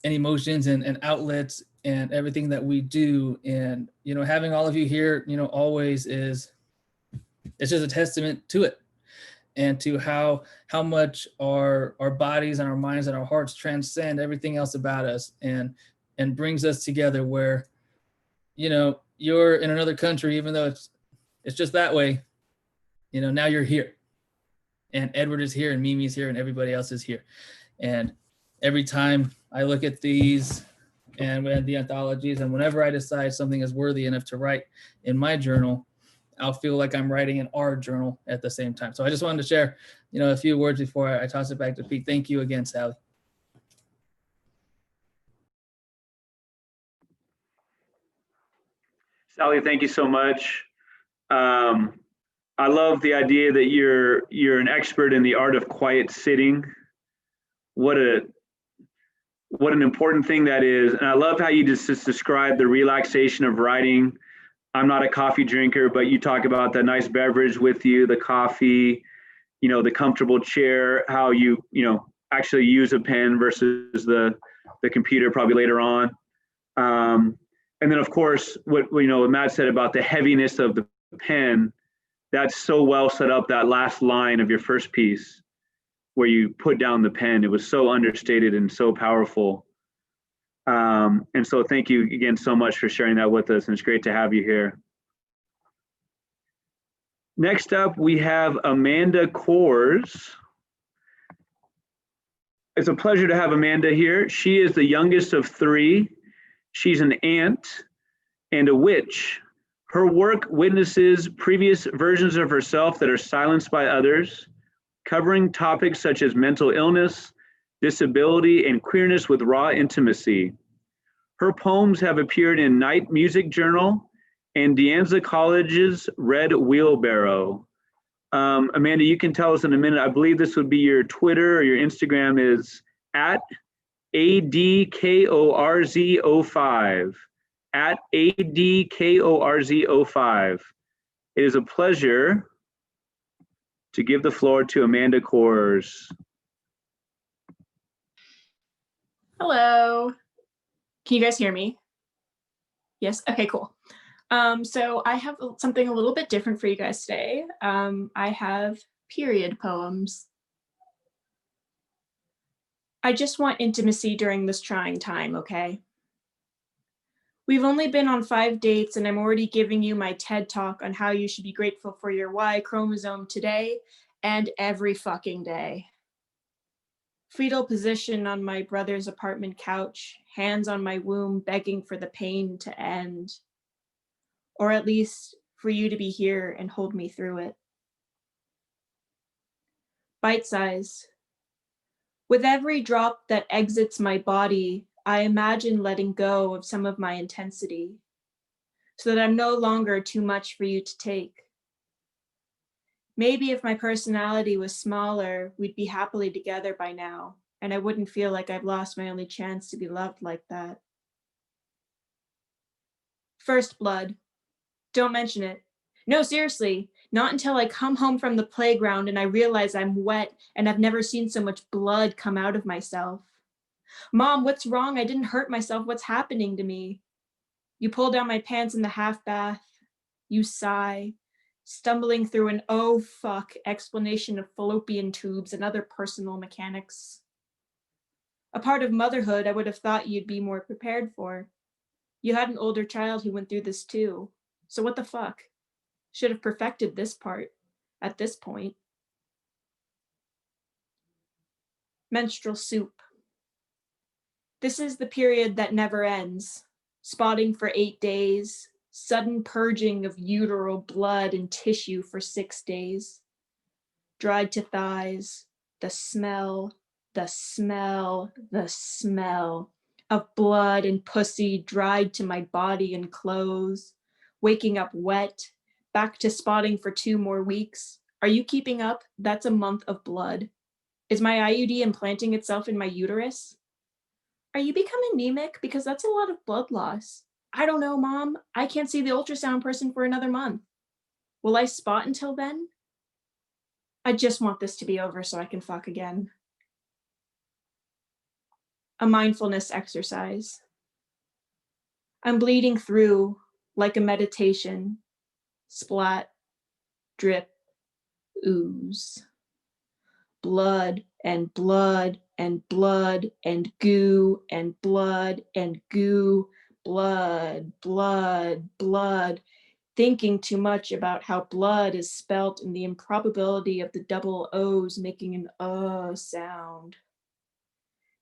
emotions and outlets and everything that we do. And having all of you here always it's just a testament to it, and to how much our bodies and our minds and our hearts transcend everything else about us and brings us together, where you're in another country, even though it's just that way, now you're here, and Edward is here, and Mimi's here, and everybody else is here. And every time I look at these and the anthologies, and whenever I decide something is worthy enough to write in my journal, I'll feel like I'm writing in our journal at the same time. So I just wanted to share, a few words before I toss it back to Pete. Thank you again, Sally. Sally, thank you so much. I love the idea that you're an expert in the art of quiet sitting. What an important thing that is. And I love how you just describe the relaxation of writing. I'm not a coffee drinker, but you talk about that nice beverage with you, the coffee, the comfortable chair, how you actually use a pen versus the computer probably later on. And then of course, what Matt said about the heaviness of the pen, that's so well set up, that last line of your first piece where you put down the pen. It was so understated and so powerful. And so thank you again so much for sharing that with us, and it's great to have you here. Next up, we have Amanda Kors. It's a pleasure to have Amanda here. She is the youngest of three. She's an aunt and a witch. Her work witnesses previous versions of herself that are silenced by others, covering topics such as mental illness, disability, and queerness with raw intimacy. Her poems have appeared in Night Music Journal and De Anza College's Red Wheelbarrow. Amanda, you can tell us in a minute. I believe this would be your Twitter or your Instagram is at ADKORZ05. At ADKORZ05. It is a pleasure to give the floor to Amanda Kors. Hello. Can you guys hear me? Yes? Okay, cool. So I have something a little bit different for you guys today. I have period poems. I just want intimacy during this trying time, okay? We've only been on 5 dates and I'm already giving you my TED talk on how you should be grateful for your Y chromosome today and every fucking day. Fetal position on my brother's apartment couch, hands on my womb begging for the pain to end. Or at least for you to be here and hold me through it. Bite size. With every drop that exits my body, I imagine letting go of some of my intensity so that I'm no longer too much for you to take. Maybe if my personality was smaller, we'd be happily together by now, and I wouldn't feel like I've lost my only chance to be loved like that. First blood. Don't mention it. No, seriously, not until I come home from the playground and I realize I'm wet and I've never seen so much blood come out of myself. Mom, what's wrong? I didn't hurt myself. What's happening to me? You pull down my pants in the half bath. You sigh, stumbling through an oh fuck explanation of fallopian tubes and other personal mechanics. A part of motherhood I would have thought you'd be more prepared for. You had an older child who went through this too. So what the fuck? Should have perfected this part at this point. Menstrual soup. This is the period that never ends. Spotting for 8 days, sudden purging of uteral blood and tissue for 6 days. Dried to thighs, the smell of blood and pussy dried to my body and clothes, waking up wet, back to spotting for 2 more weeks. Are you keeping up? That's a month of blood. Is my IUD implanting itself in my uterus? Are you becoming anemic? Because that's a lot of blood loss. I don't know, Mom. I can't see the ultrasound person for another month. Will I spot until then? I just want this to be over so I can fuck again. A mindfulness exercise. I'm bleeding through like a meditation. Splat, drip, ooze. Blood and blood and blood and goo and blood and goo, blood, blood, blood. Thinking too much about how blood is spelt and the improbability of the double O's making an sound.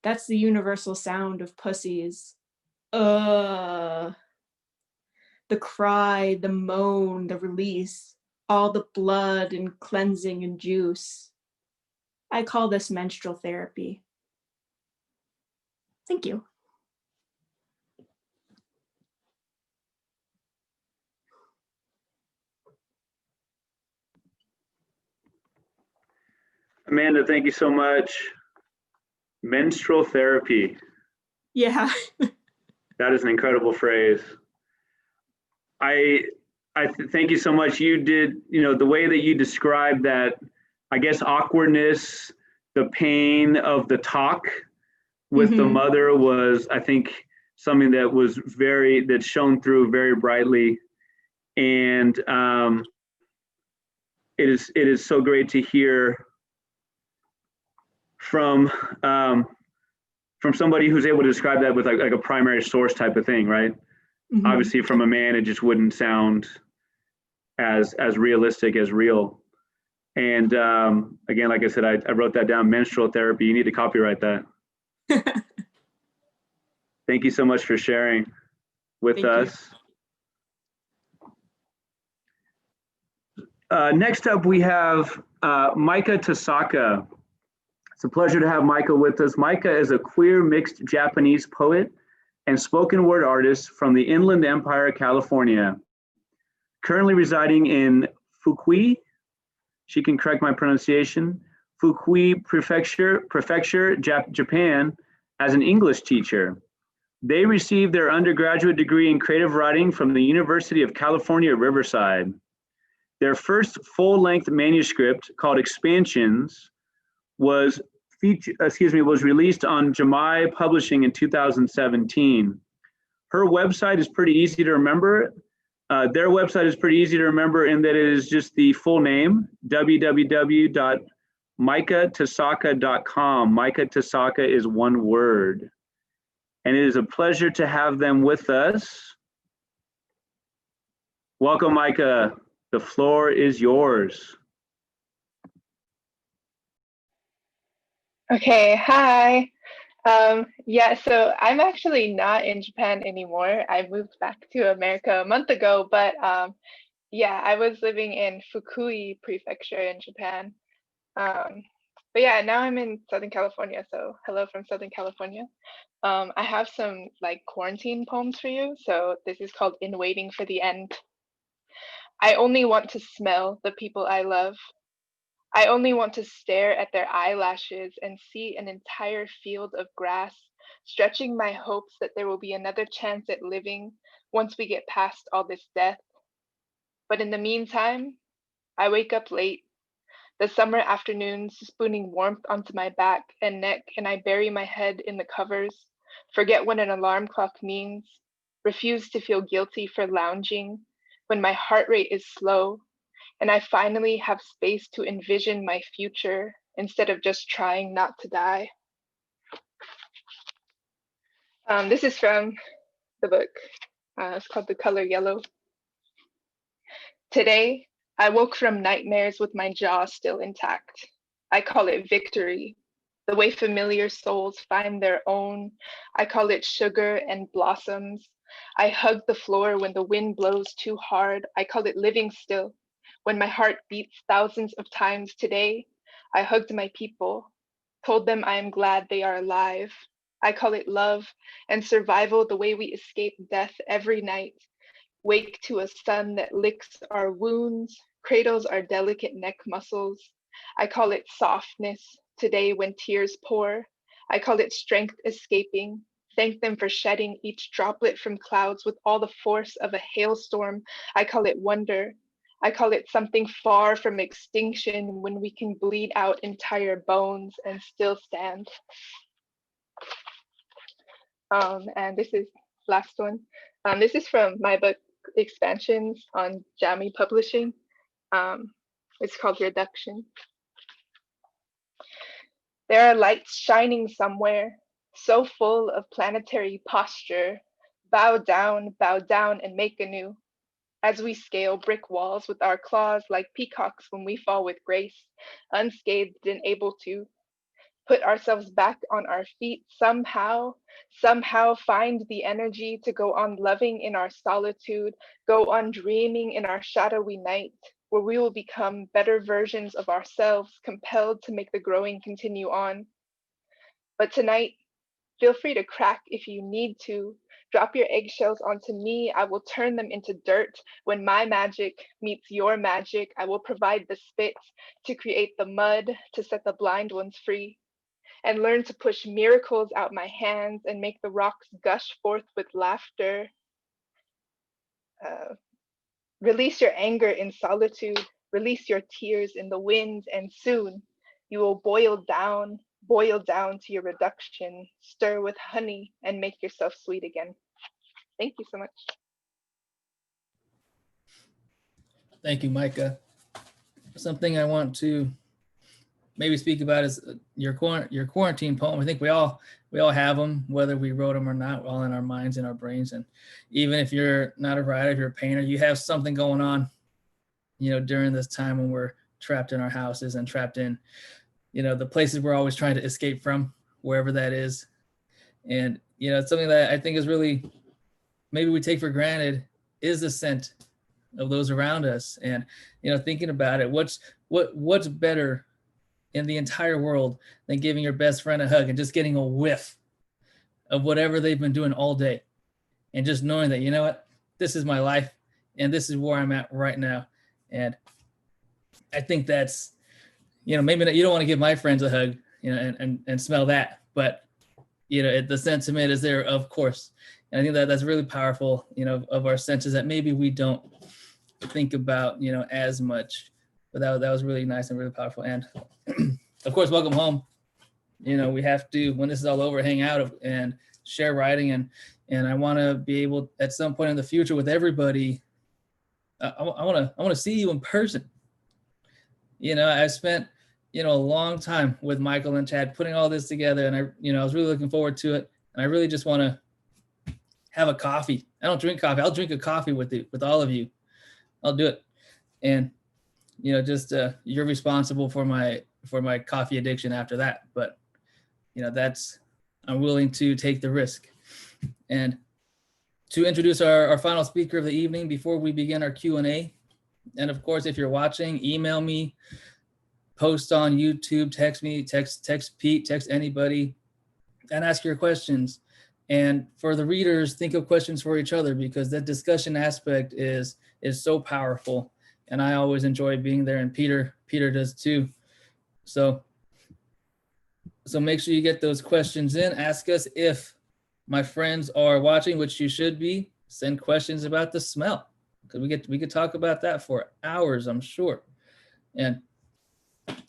That's the universal sound of pussies. The cry, the moan, the release, all the blood and cleansing and juice. I call this menstrual therapy. Thank you. Amanda, thank you so much. Menstrual therapy. Yeah. That is an incredible phrase. I thank you so much. You did, the way that you described that, I guess, awkwardness, the pain of the talk with the mother was, I think, something that was that shone through very brightly. And it is so great to hear from somebody who's able to describe that with like a primary source type of thing, right? Obviously, from a man, it just wouldn't sound as realistic as real. And again, like I said, I wrote that down, menstrual therapy. You need to copyright that. Thank you so much for sharing with us. Next up, we have Micah Tasaka. It's a pleasure to have Micah with us. Micah is a queer mixed Japanese poet and spoken word artist from the Inland Empire, California. Currently residing in Fukui, she can correct my pronunciation, Fukui Prefecture, Japan, as an English teacher. They received their undergraduate degree in creative writing from the University of California, Riverside. Their first full-length manuscript, called Expansions, was released on Jamai Publishing in 2017. Her website is pretty easy to remember. Their website is pretty easy to remember in that it is just the full name, www.micahtasaka.com. Micah Tasaka is one word. And it is a pleasure to have them with us. Welcome, Micah. The floor is yours. Okay, hi. Yeah, so I'm actually not in Japan anymore. I moved back to America a month ago, but yeah, I was living in Fukui Prefecture in Japan. But yeah, now I'm in Southern California, so hello from Southern California. I have some like quarantine poems for you. So this is called In Waiting for the End. I only want to smell the people I love. I only want to stare at their eyelashes and see an entire field of grass, stretching my hopes that there will be another chance at living once we get past all this death. But in the meantime, I wake up late, the summer afternoons spooning warmth onto my back and neck, and I bury my head in the covers, forget what an alarm clock means, refuse to feel guilty for lounging when my heart rate is slow, and I finally have space to envision my future instead of just trying not to die. This is from the book. It's called The Color Yellow. Today, I woke from nightmares with my jaw still intact. I call it victory. The way familiar souls find their own, I call it sugar and blossoms. I hug the floor when the wind blows too hard, I call it living still. When my heart beats thousands of times today, I hugged my people, told them I am glad they are alive. I call it love and survival, the way we escape death every night, wake to a sun that licks our wounds, cradles our delicate neck muscles. I call it softness today when tears pour. I call it strength escaping. Thank them for shedding each droplet from clouds with all the force of a hailstorm. I call it wonder. I call it something far from extinction when we can bleed out entire bones and still stand. And this is last one. This is from my book Expansions on Jami Publishing. It's called Reduction. There are lights shining somewhere, so full of planetary posture. Bow down and make anew. As we scale brick walls with our claws like peacocks when we fall with grace, unscathed and able to put ourselves back on our feet somehow find the energy to go on loving in our solitude, go on dreaming in our shadowy night, where we will become better versions of ourselves, compelled to make the growing continue on. But tonight, feel free to crack if you need to. Drop your eggshells onto me. I will turn them into dirt. When my magic meets your magic, I will provide the spit to create the mud, to set the blind ones free, and learn to push miracles out my hands and make the rocks gush forth with laughter. Release your anger in solitude, release your tears in the wind, and soon you will boil down to your reduction, stir with honey, and make yourself sweet again. Thank you so much. Thank you, Micah. Something I want to maybe speak about is your quarantine poem. I think we all have them, whether we wrote them or not, all in our minds and our brains. And even if you're not a writer, if you're a painter, you have something going on, during this time when we're trapped in our houses and trapped in, the places we're always trying to escape from, wherever that is. And, it's something that I think is really, maybe we take for granted, is the scent of those around us. And, thinking about it, what's better in the entire world than giving your best friend a hug and just getting a whiff of whatever they've been doing all day, and just knowing that, what, this is my life and this is where I'm at right now. And I think that's, maybe not, you don't want to give my friends a hug, and smell that, but the sentiment is there, of course. And I think that's really powerful, of our senses that maybe we don't think about, as much. But that was really nice and really powerful. And of course, welcome home. We have to, when this is all over, hang out and share writing. And I want to be able at some point in the future with everybody. I want to see you in person. I spent, a long time with Michael and Chad putting all this together, and I was really looking forward to it. And I really just want to have a coffee. I don't drink coffee. I'll drink a coffee with all of you. I'll do it. And just you're responsible for my coffee addiction after that. But I'm willing to take the risk. And to introduce our final speaker of the evening before we begin our Q&A. And of course, if you're watching, email me, post on YouTube, text me, text Pete, text anybody, and ask your questions. And for the readers, think of questions for each other, because that discussion aspect is so powerful. And I always enjoy being there, and Peter does too. So make sure you get those questions in. Ask us if my friends are watching, which you should be. Send questions about the smell, because we could talk about that for hours, I'm sure. And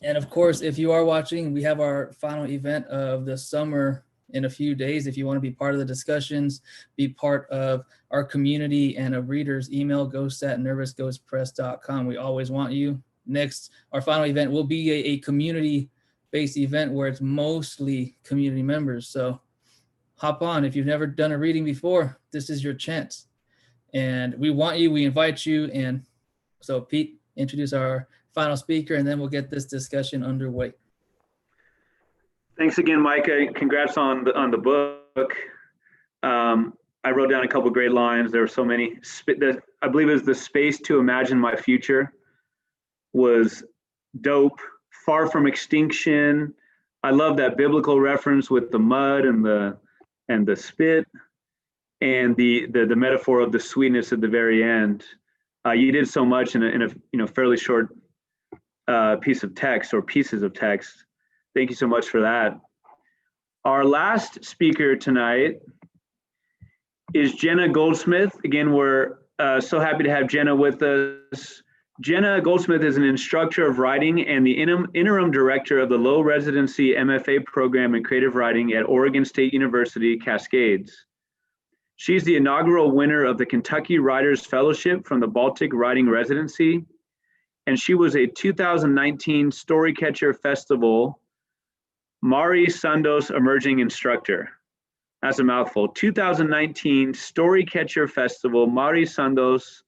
of course, if you are watching, we have our final event of the summer in a few days. If you want to be part of the discussions, be part of our community and of readers, email ghost@nervousghostpress.com. We always want you. Next, our final event will be a community-based event where it's mostly community members. So hop on. If you've never done a reading before, this is your chance. And we want you, we invite you. And so Pete, introduce our final speaker, and then we'll get this discussion underway. Thanks again, Micah. Congrats on the book. I wrote down a couple great lines. There were so many. I believe it was the space to imagine my future was dope. Far from extinction. I love that biblical reference with the mud and the spit, and the metaphor of the sweetness at the very end. You did so much in a fairly short piece of text or pieces of text. Thank you so much for that. Our last speaker tonight is Jenna Goldsmith. Again, we're so happy to have Jenna with us. Jenna Goldsmith is an instructor of writing and the interim director of the low residency MFA program in creative writing at Oregon State University, Cascades. She's the inaugural winner of the Kentucky Writers Fellowship from the Baltic Writing Residency, and she was a 2019 Storycatcher Festival Mari Sandos Emerging Instructor. That's a mouthful. 2019 Storycatcher Festival Mari Sandos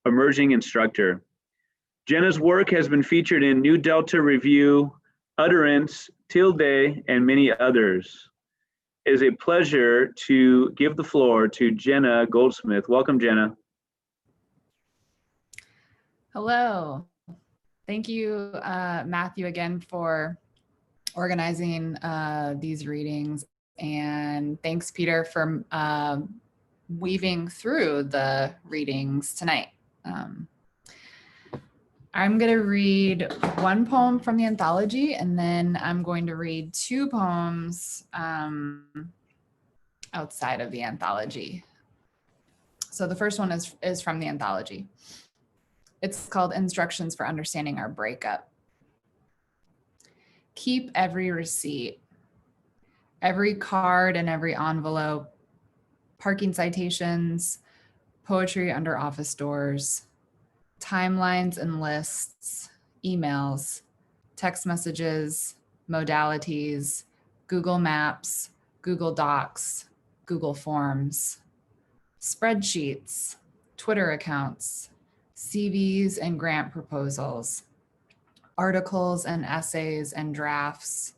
Emerging Instructor. Jenna's work has been featured in New Delta Review, Utterance, Tilde, and many others. It is a pleasure to give the floor to Jenna Goldsmith. Welcome, Jenna. Hello. Thank you, Matthew, again for organizing these readings. And thanks, Peter, for weaving through the readings tonight. I'm going to read one poem from the anthology, and then I'm going to read two poems outside of the anthology. So the first one is from the anthology. It's called Instructions for Understanding Our Breakup. Keep every receipt, every card and every envelope, parking citations, poetry under office doors, timelines and lists, emails, text messages, modalities, Google Maps, Google Docs, Google Forms, spreadsheets, Twitter accounts, CVs and grant proposals, articles and essays and drafts,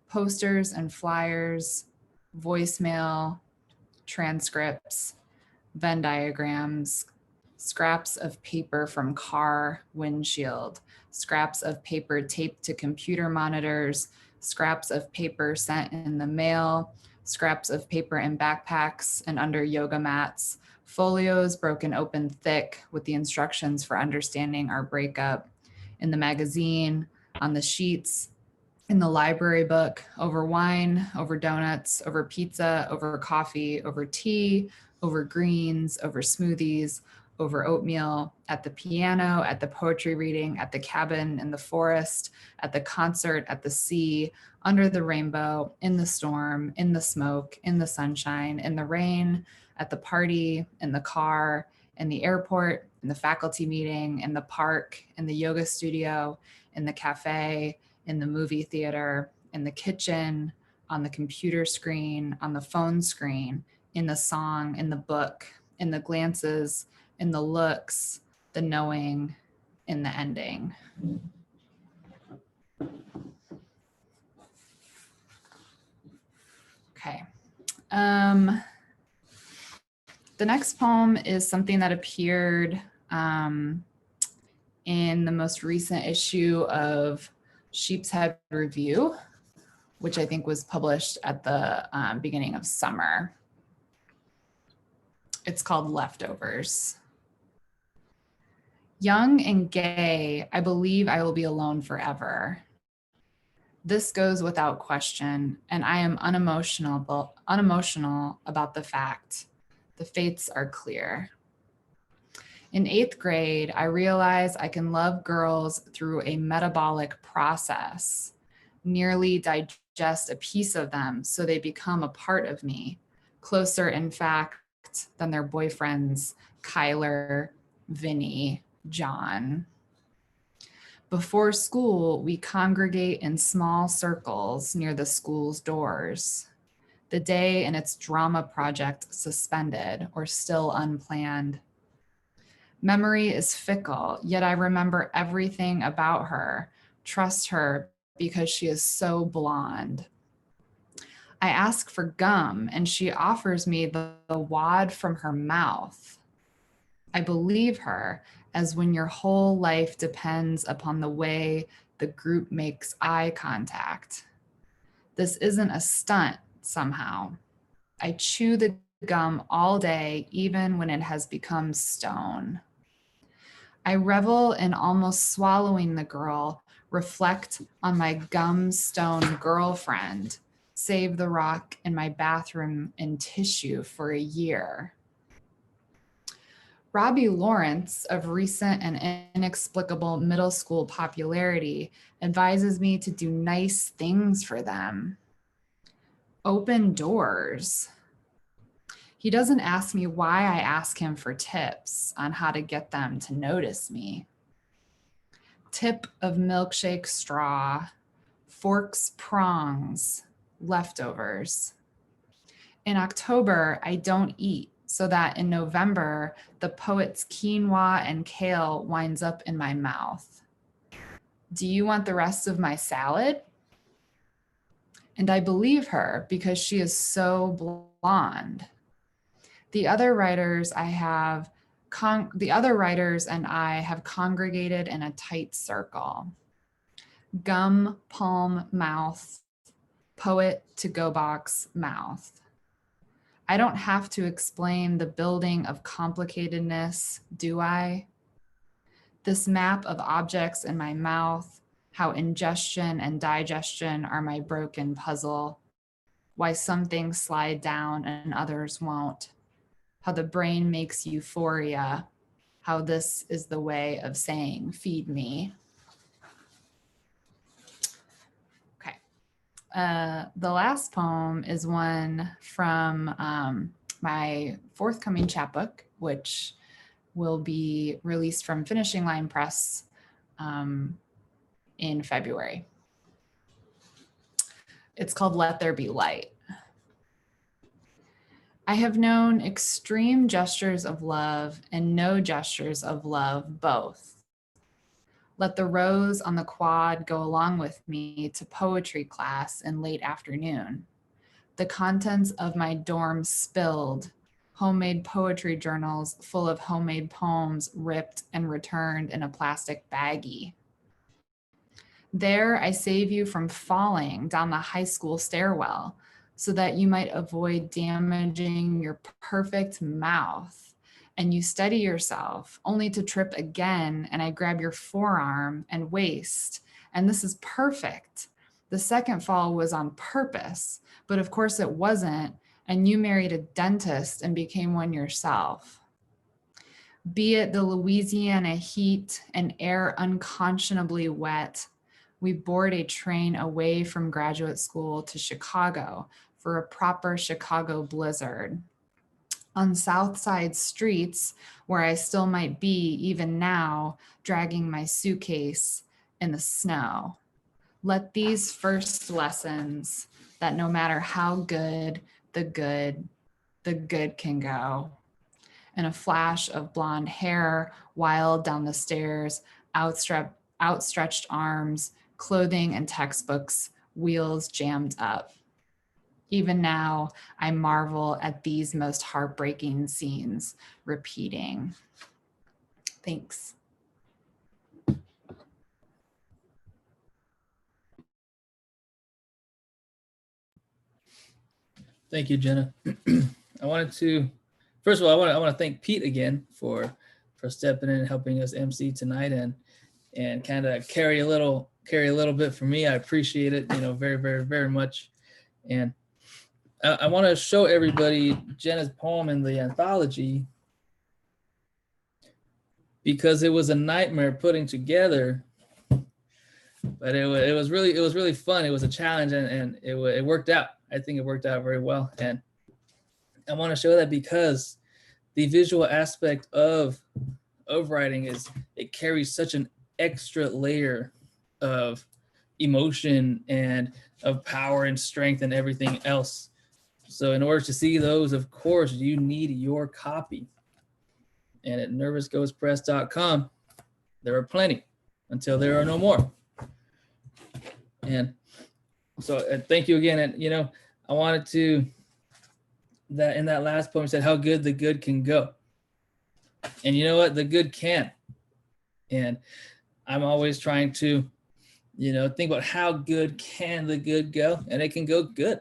posters and flyers, voicemail, transcripts, Venn diagrams, scraps of paper from car windshield, scraps of paper taped to computer monitors, scraps of paper sent in the mail, scraps of paper in backpacks and under yoga mats, folios broken open thick with the instructions for understanding our breakup, in the magazine, on the sheets, in the library book, over wine, over donuts, over pizza, over coffee, over tea, over greens, over smoothies, over oatmeal, at the piano, at the poetry reading, at the cabin, in the forest, at the concert, at the sea, under the rainbow, in the storm, in the smoke, in the sunshine, in the rain, at the party, in the car, in the airport, in the faculty meeting, in the park, in the yoga studio, in the cafe, in the movie theater, in the kitchen, on the computer screen, on the phone screen, in the song, in the book, in the glances, in the looks, the knowing, in the ending. Okay. The next poem is something that appeared in the most recent issue of Sheepshead Review, which I think was published at the beginning of summer. It's called Leftovers. Young and gay, I believe I will be alone forever. This goes without question, and I am unemotional about the fact. The fates are clear. In 8th grade, I realized I can love girls through a metabolic process, nearly digest a piece of them so they become a part of me, closer in fact than their boyfriends, Kyler, Vinny, John. Before school, we congregate in small circles near the school's doors. The day and its drama project suspended or still unplanned. Memory is fickle, yet I remember everything about her, trust her because she is so blonde. I ask for gum and she offers me the wad from her mouth. I believe her, as when your whole life depends upon the way the group makes eye contact. This isn't a stunt somehow. I chew the gum all day, even when it has become stone. I revel in almost swallowing the girl, reflect on my gum stone girlfriend, save the rock in my bathroom in tissue for a year. Robbie Lawrence, of recent and inexplicable middle school popularity, advises me to do nice things for them. Open doors. He doesn't ask me why I ask him for tips on how to get them to notice me. Tip of milkshake straw, forks, prongs, leftovers. In October, I don't eat so that in November, the poet's quinoa and kale winds up in my mouth. Do you want the rest of my salad? And I believe her because she is so blonde. The other writers and I have congregated in a tight circle. Gum, palm, mouth, poet to go box, mouth. I don't have to explain the building of complicatedness, do I? This map of objects in my mouth, how ingestion and digestion are my broken puzzle, why some things slide down and others won't, how the brain makes euphoria, how this is the way of saying, feed me. Okay. The last poem is one from my forthcoming chapbook, which will be released from Finishing Line Press in February. It's called Let There Be Light. I have known extreme gestures of love and no gestures of love both. Let the rose on the quad go along with me to poetry class in late afternoon. The contents of my dorm spilled, homemade poetry journals full of homemade poems ripped and returned in a plastic baggie. There I save you from falling down the high school stairwell so that you might avoid damaging your perfect mouth. And you steady yourself only to trip again, and I grab your forearm and waist. And this is perfect. The second fall was on purpose, but of course it wasn't, and you married a dentist and became one yourself. Be it the Louisiana heat and air unconscionably wet, we board a train away from graduate school to Chicago for a proper Chicago blizzard. On South Side streets, where I still might be even now, dragging my suitcase in the snow. Let these first lessons that no matter how good, the good can go. And a flash of blonde hair, wild down the stairs, outstretched arms, clothing and textbooks, wheels jammed up. Even now, I marvel at these most heartbreaking scenes repeating. Thanks. Thank you, Jenna. I wanted to, first of all, I want to thank Pete again for stepping in and helping us MC tonight and kind of carry a little bit for me. I appreciate it, very, very, very much. And I want to show everybody Jenna's poem in the anthology because it was a nightmare putting together, but it was really fun. It was a challenge and it worked out. I think it worked out very well. And I want to show that because the visual aspect of writing it carries such an extra layer of emotion and of power and strength and everything else. So in order to see those, of course, you need your copy. And at nervousghostpress.com, there are plenty until there are no more. And so thank you again. And, I wanted to, that in that last poem said how good the good can go. And you know what? The good can. And I'm always trying to, think about how good can the good go, and it can go good.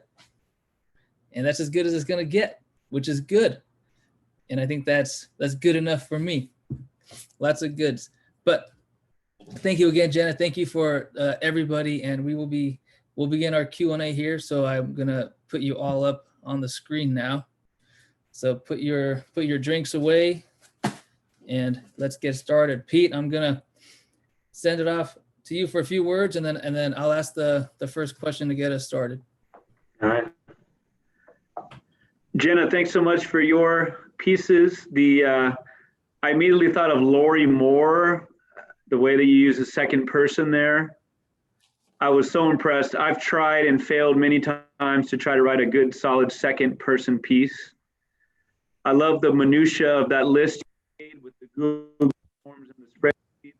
And that's as good as it's going to get, which is good. And I think that's good enough for me. Lots of goods. But thank you again, Jenna. Thank you for everybody. And we'll begin our Q&A here. So I'm going to put you all up on the screen now. So put your drinks away and let's get started. Pete, I'm going to send it off to you for a few words, and then I'll ask the first question to get us started. All right. Jenna, thanks so much for your pieces. I immediately thought of Lori Moore, the way that you use the second person there. I was so impressed. I've tried and failed many times to try to write a good, solid second person piece. I love the minutia of that list you made with the Google Forms and the spreadsheets.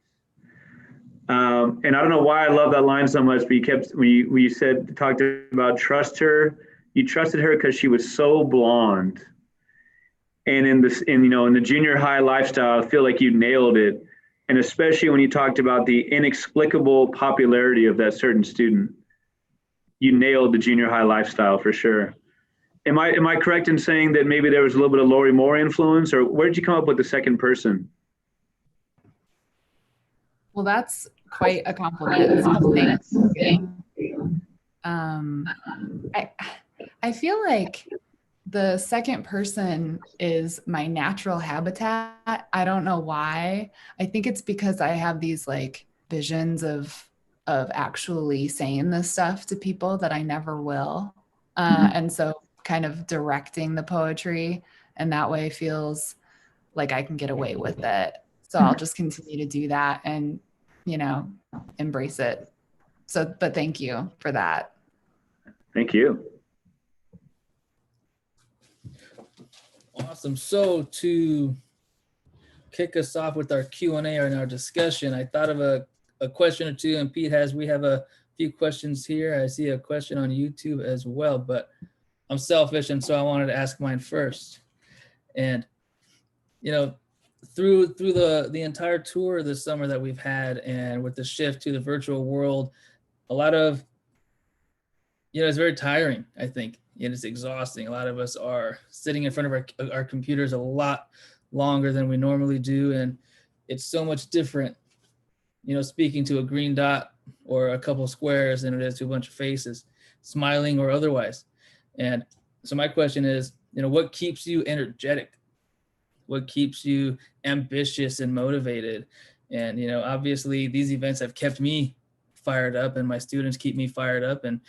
And I don't know why I love that line so much, but you talked about trust her. You trusted her because she was so blonde. And in the junior high lifestyle, I feel like you nailed it. And especially when you talked about the inexplicable popularity of that certain student, you nailed the junior high lifestyle for sure. Am I correct in saying that maybe there was a little bit of Lori Moore influence, or where did you come up with the second person? Well, that's quite a compliment. I feel like the second person is my natural habitat. I don't know why. I think it's because I have these like visions of actually saying this stuff to people that I never will. And so kind of directing the poetry, and that way feels like I can get away with it. So I'll just continue to do that and, embrace it. So, but thank you for that. Thank you. Awesome. So to kick us off with our Q&A and our discussion, I thought of a question or two, and we have a few questions here. I see a question on YouTube as well, but I'm selfish, and so I wanted to ask mine first. And, through the entire tour this summer that we've had, and with the shift to the virtual world, a lot of, it's very tiring, I think, and it's exhausting. A lot of us are sitting in front of our computers a lot longer than we normally do, and it's so much different, speaking to a green dot or a couple of squares than it is to a bunch of faces, smiling or otherwise. And so my question is, what keeps you energetic? What keeps you ambitious and motivated? And, obviously these events have kept me fired up, and my students keep me fired up, and,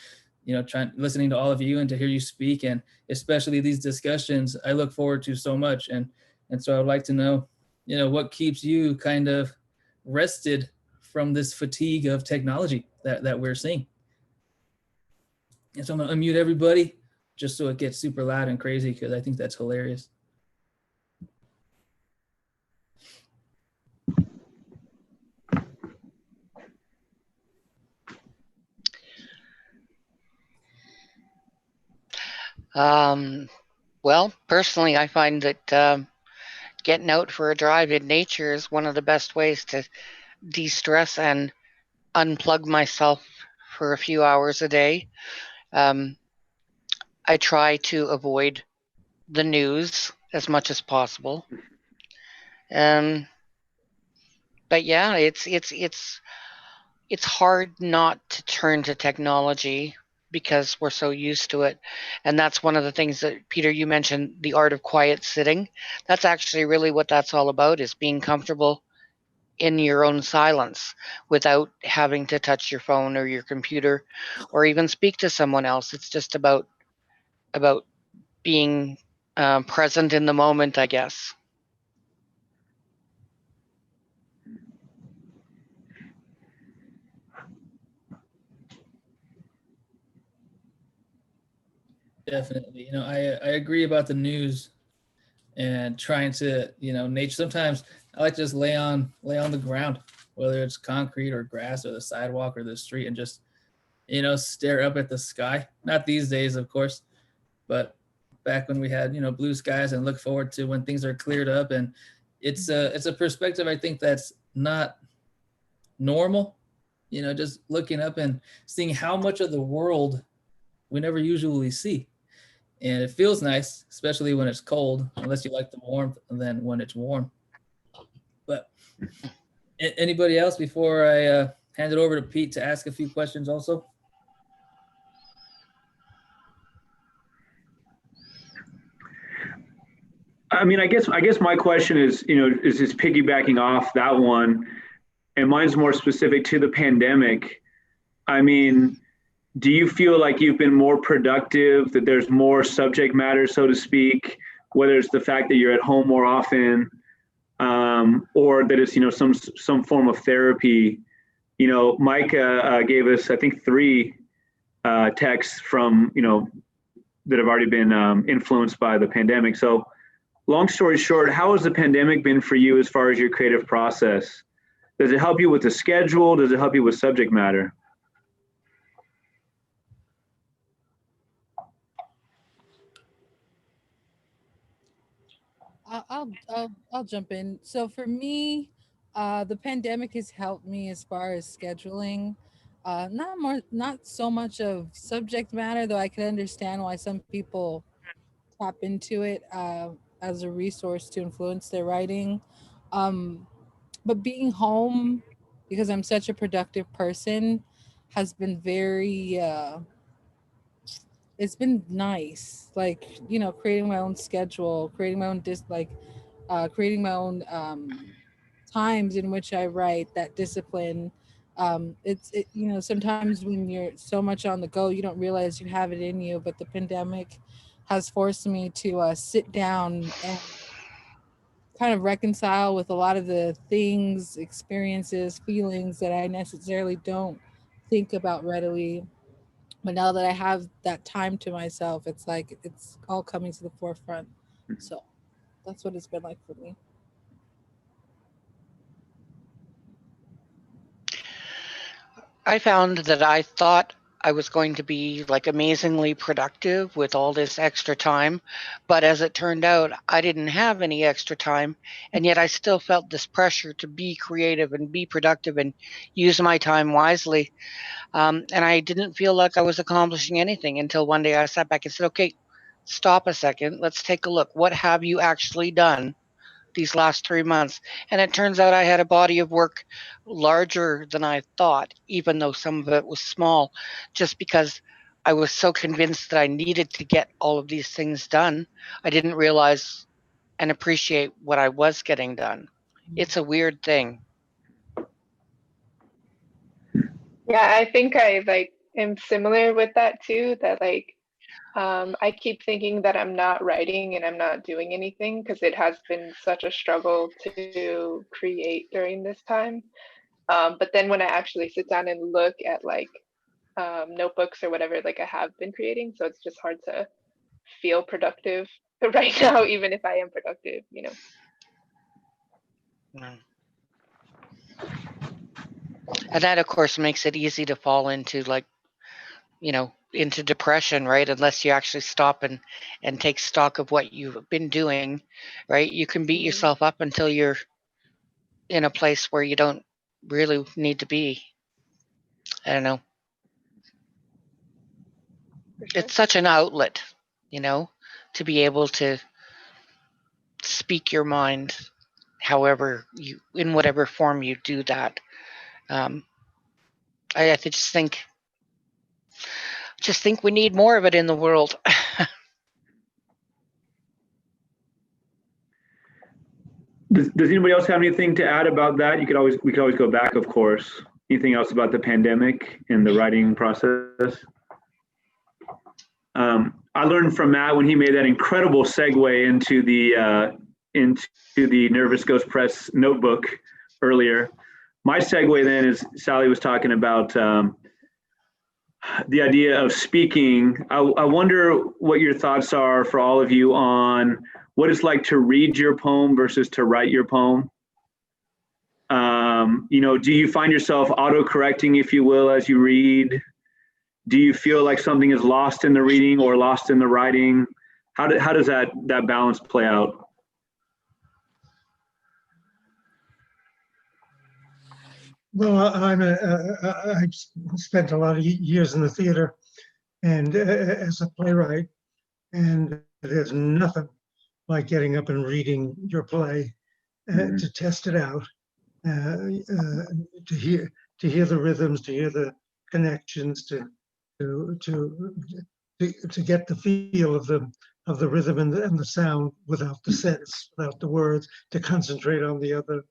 listening to all of you and to hear you speak, and especially these discussions, I look forward to so much. And so I'd like to know, what keeps you kind of rested from this fatigue of technology that we're seeing. And so I'm gonna unmute everybody just so it gets super loud and crazy, because I think that's hilarious. Well, personally, I find that getting out for a drive in nature is one of the best ways to de-stress and unplug myself for a few hours a day. I try to avoid the news as much as possible. But yeah, it's hard not to turn to technology because we're so used to it. And that's one of the things that, Peter, you mentioned, the art of quiet sitting. That's actually really what that's all about, is being comfortable in your own silence without having to touch your phone or your computer or even speak to someone else. It's just about being present in the moment, I guess. Definitely. I agree about the news and trying to, nature. Sometimes I like to just lay on the ground, whether it's concrete or grass or the sidewalk or the street, and just stare up at the sky. Not these days, of course, but back when we had, blue skies, and look forward to when things are cleared up. And it's a perspective, I think, that's not normal, just looking up and seeing how much of the world we never usually see. And it feels nice, especially when it's cold, unless you like the warmth, and then when it's warm. But anybody else before I hand it over to Pete to ask a few questions also? I mean, I guess my question is, is just piggybacking off that one, and mine's more specific to the pandemic. I mean, do you feel like you've been more productive, that there's more subject matter, so to speak, whether it's the fact that you're at home more often, or that it's, some form of therapy? Micah gave us, I think, 3 texts from, that have already been influenced by the pandemic. So long story short, how has the pandemic been for you as far as your creative process? Does it help you with the schedule? Does it help you with subject matter? I'll jump in. So for me, the pandemic has helped me as far as scheduling. Not so much of subject matter, though I can understand why some people tap into it as a resource to influence their writing. Um, but being home, because I'm such a productive person, has been very it's been nice, like, creating my own schedule, creating my own creating my own times in which I write, that discipline. Sometimes when you're so much on the go, you don't realize you have it in you, but the pandemic has forced me to sit down and kind of reconcile with a lot of the things, experiences, feelings that I necessarily don't think about readily. But now that I have that time to myself, it's like it's all coming to the forefront. So that's what it's been like for me. I found that I thought I was going to be like amazingly productive with all this extra time, but as it turned out, I didn't have any extra time, and yet I still felt this pressure to be creative and be productive and use my time wisely. And I didn't feel like I was accomplishing anything until one day I sat back and said, "Okay, stop a second. Let's take a look. What have you actually done these last 3 months?" And it turns out I had a body of work larger than I thought, even though some of it was small, just because I was so convinced that I needed to get all of these things done. I didn't realize and appreciate what I was getting done. It's a weird thing. Yeah, I think I am similar with that too, that I keep thinking that I'm not writing and I'm not doing anything because it has been such a struggle to create during this time. But then when I actually sit down and look at notebooks or whatever, I have been creating, so it's just hard to feel productive right now, even if I am productive. Mm. And that, of course, makes it easy to fall into into depression, right? Unless you actually stop and take stock of what you've been doing, right? You can beat yourself up until you're in a place where you don't really need to be. I don't know. For sure. It's such an outlet, to be able to speak your mind in whatever form you do that. Um, I just think we need more of it in the world. Does anybody else have anything to add about that? We could always go back, of course. Anything else about the pandemic and the writing process? I learned from Matt when he made that incredible segue into the Nervous Ghost Press notebook earlier. My segue then is Sally was talking about the idea of speaking. I wonder what your thoughts are for all of you on what it's like to read your poem versus to write your poem. Do you find yourself auto-correcting, if you will, as you read? Do you feel like something is lost in the reading or lost in the writing? How does that balance play out? Well, I've spent a lot of years in the theater and as a playwright, and there's nothing like getting up and reading your play to test it out, to hear the rhythms, to hear the connections, to to get the feel of the rhythm and the sound without the sense, without the words, to concentrate on the other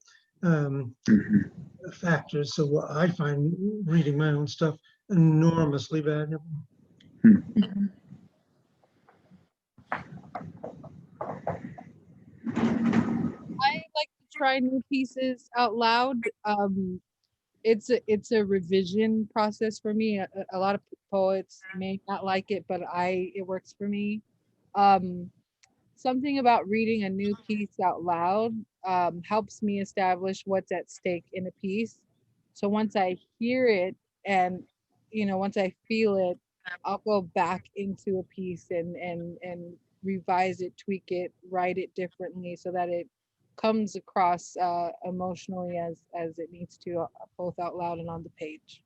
factors. So I find reading my own stuff enormously valuable. I like to try new pieces out loud. It's a revision process for me. A lot of poets may not like it, but it works for me. Um, Something about reading a new piece out loud helps me establish what's at stake in a piece. So once I hear it and once I feel it, I'll go back into a piece and revise it, tweak it, write it differently so that it comes across emotionally as it needs to, both out loud and on the page.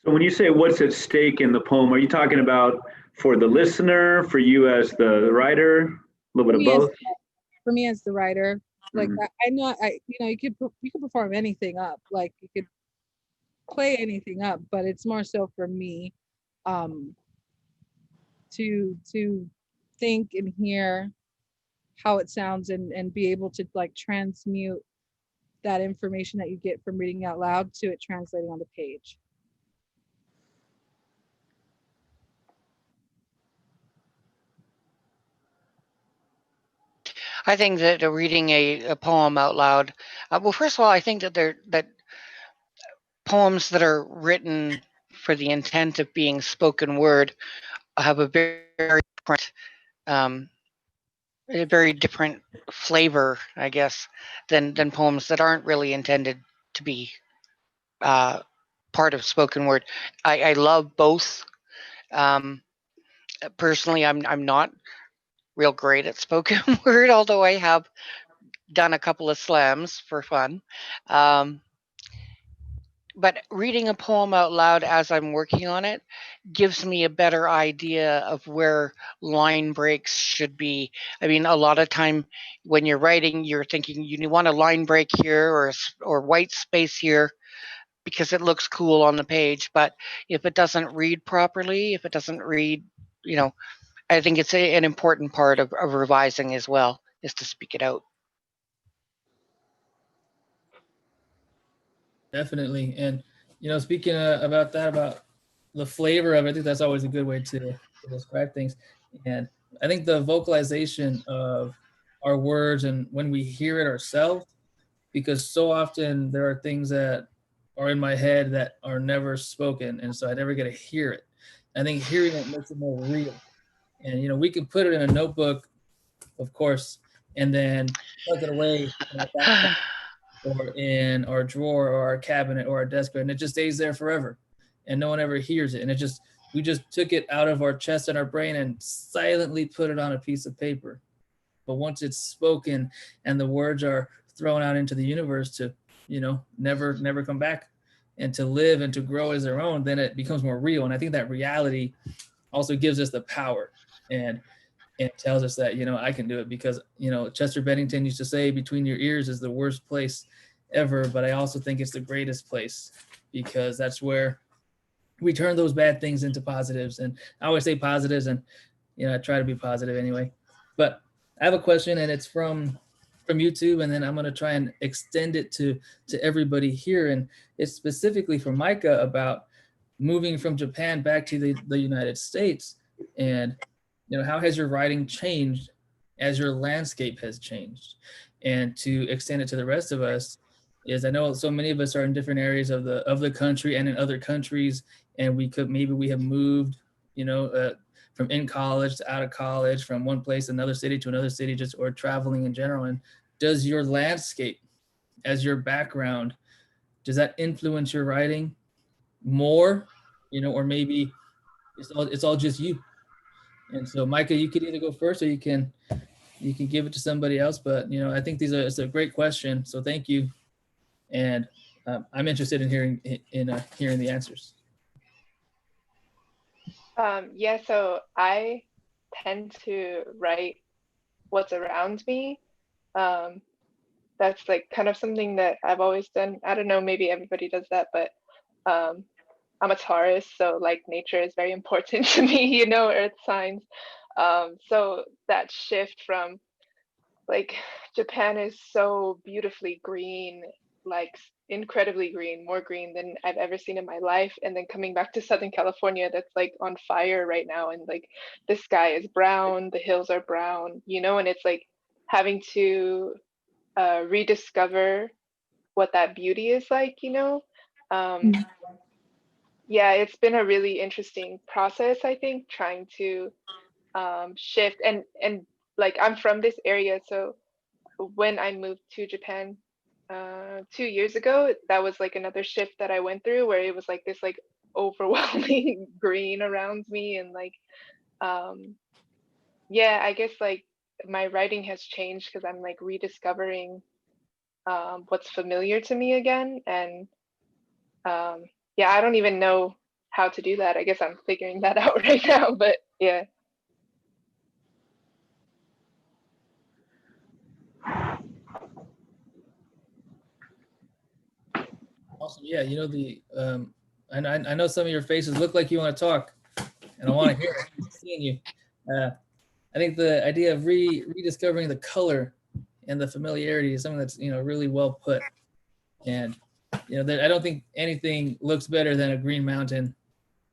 So when you say what's at stake in the poem, are you talking about for the listener, for you as the writer, a little bit of both? For me as the writer, like I know you could perform anything up, like you could play anything up, but it's more so for me to think and hear how it sounds and be able to like transmute that information that you get from reading out loud to it translating on the page. I think that reading a poem out loud, well, first of all, I think that poems that are written for the intent of being spoken word have um, a very different flavor, I guess, than poems that aren't really intended to be part of spoken word. I love both. Um, Personally, I'm not real great at spoken word, although I have done a couple of slams for fun. But reading a poem out loud as I'm working on it gives me a better idea of where line breaks should be. I mean, a lot of time when you're writing, you're thinking you want a line break here or white space here because it looks cool on the page. But if it doesn't read properly, if it doesn't read, you know, I think it's an important part of revising as well, is to speak it out. Definitely. And, speaking about that, about the flavor of it, I think that's always a good way to describe things. And I think the vocalization of our words and when we hear it ourselves, because so often there are things that are in my head that are never spoken. And so I never get to hear it. I think hearing it makes it more real. And, we can put it in a notebook, of course, and then tuck it away in our backpack or in our drawer or our cabinet or our desk, and it just stays there forever and no one ever hears it. And we just took it out of our chest and our brain and silently put it on a piece of paper. But once it's spoken and the words are thrown out into the universe to, never come back and to live and to grow as their own, then it becomes more real. And I think that reality also gives us the power and it tells us that, I can do it because, Chester Bennington used to say between your ears is the worst place ever. But I also think it's the greatest place because that's where we turn those bad things into positives. And I always say positives and, I try to be positive anyway. But I have a question and it's from YouTube, and then I'm going to try and extend it to everybody here. And it's specifically for Micah about moving from Japan back to the United States. And how has your writing changed as your landscape has changed? And to extend it to the rest of us is, I know so many of us are in different areas of the country and in other countries, and we have moved, from in college to out of college, from one place, another city to another city, or traveling in general. And does your landscape as your background, does that influence your writing? more, or maybe it's all just you. And so, Micah, you could either go first, or you can give it to somebody else. But I think it's a great question. So thank you, and I'm interested in hearing hearing the answers. Yeah, so I tend to write what's around me. That's like kind of something that I've always done. I don't know, maybe everybody does that, but I'm a Taurus, so like nature is very important to me, earth signs. So that shift from like Japan is so beautifully green, like incredibly green, more green than I've ever seen in my life. And then coming back to Southern California, that's like on fire right now. And like the sky is brown, the hills are brown, and it's like having to rediscover what that beauty is like, yeah, it's been a really interesting process, I think, trying to shift and like I'm from this area, so when I moved to Japan 2 years ago, that was like another shift that I went through where it was like this like overwhelming green around me and like yeah, I guess like my writing has changed because I'm like rediscovering what's familiar to me again. And yeah, I don't even know how to do that. I guess I'm figuring that out right now, but yeah. Awesome. Yeah, I know some of your faces look like you want to talk, and I want to hear it, seeing you. I think the idea of rediscovering the color and the familiarity is something that's really well put. And that I don't think anything looks better than a green mountain.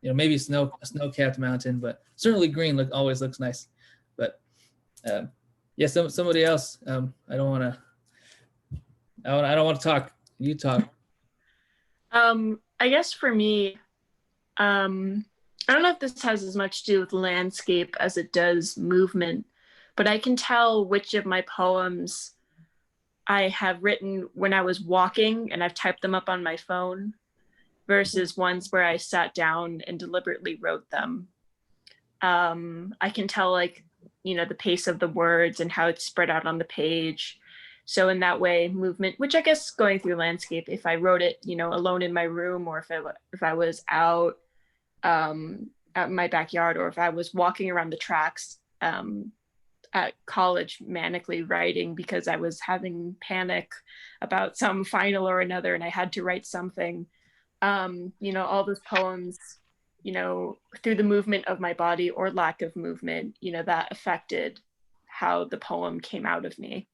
Maybe a snow-capped mountain, but certainly green always looks nice. But yeah, somebody else. I don't want to talk. You talk. I guess for me, I don't know if this has as much to do with landscape as it does movement, but I can tell which of my poems I have written when I was walking and I've typed them up on my phone versus ones where I sat down and deliberately wrote them. I can tell like, the pace of the words and how it's spread out on the page. So in that way, movement, which I guess going through landscape, if I wrote it, alone in my room, or if I was out at my backyard, or if I was walking around the tracks at college manically writing because I was having panic about some final or another and I had to write something. All those poems, through the movement of my body or lack of movement, that affected how the poem came out of me.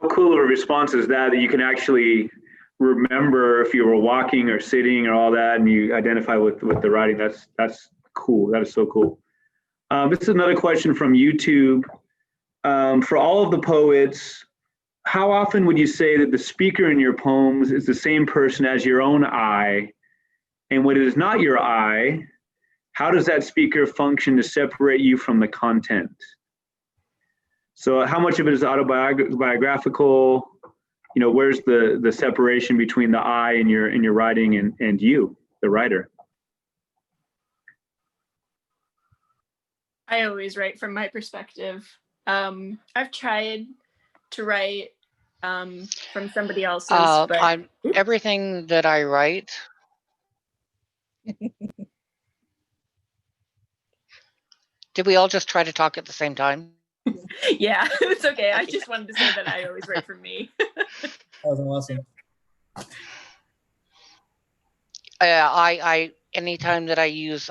How cool of a response is that you can actually remember if you were walking or sitting or all that, and you identify with the writing. That's cool. That is so cool. This is another question from YouTube. For all of the poets, how often would you say that the speaker in your poems is the same person as your own I? And when it is not your I, how does that speaker function to separate you from the content? So how much of it is autobiographical? Where's the separation between the I in your writing and you, the writer? I always write from my perspective. I've tried to write from somebody else's, but everything that I write. Did we all just try to talk at the same time? Yeah, it's okay. I just wanted to say that I always write for me. That was awesome. I anytime that I use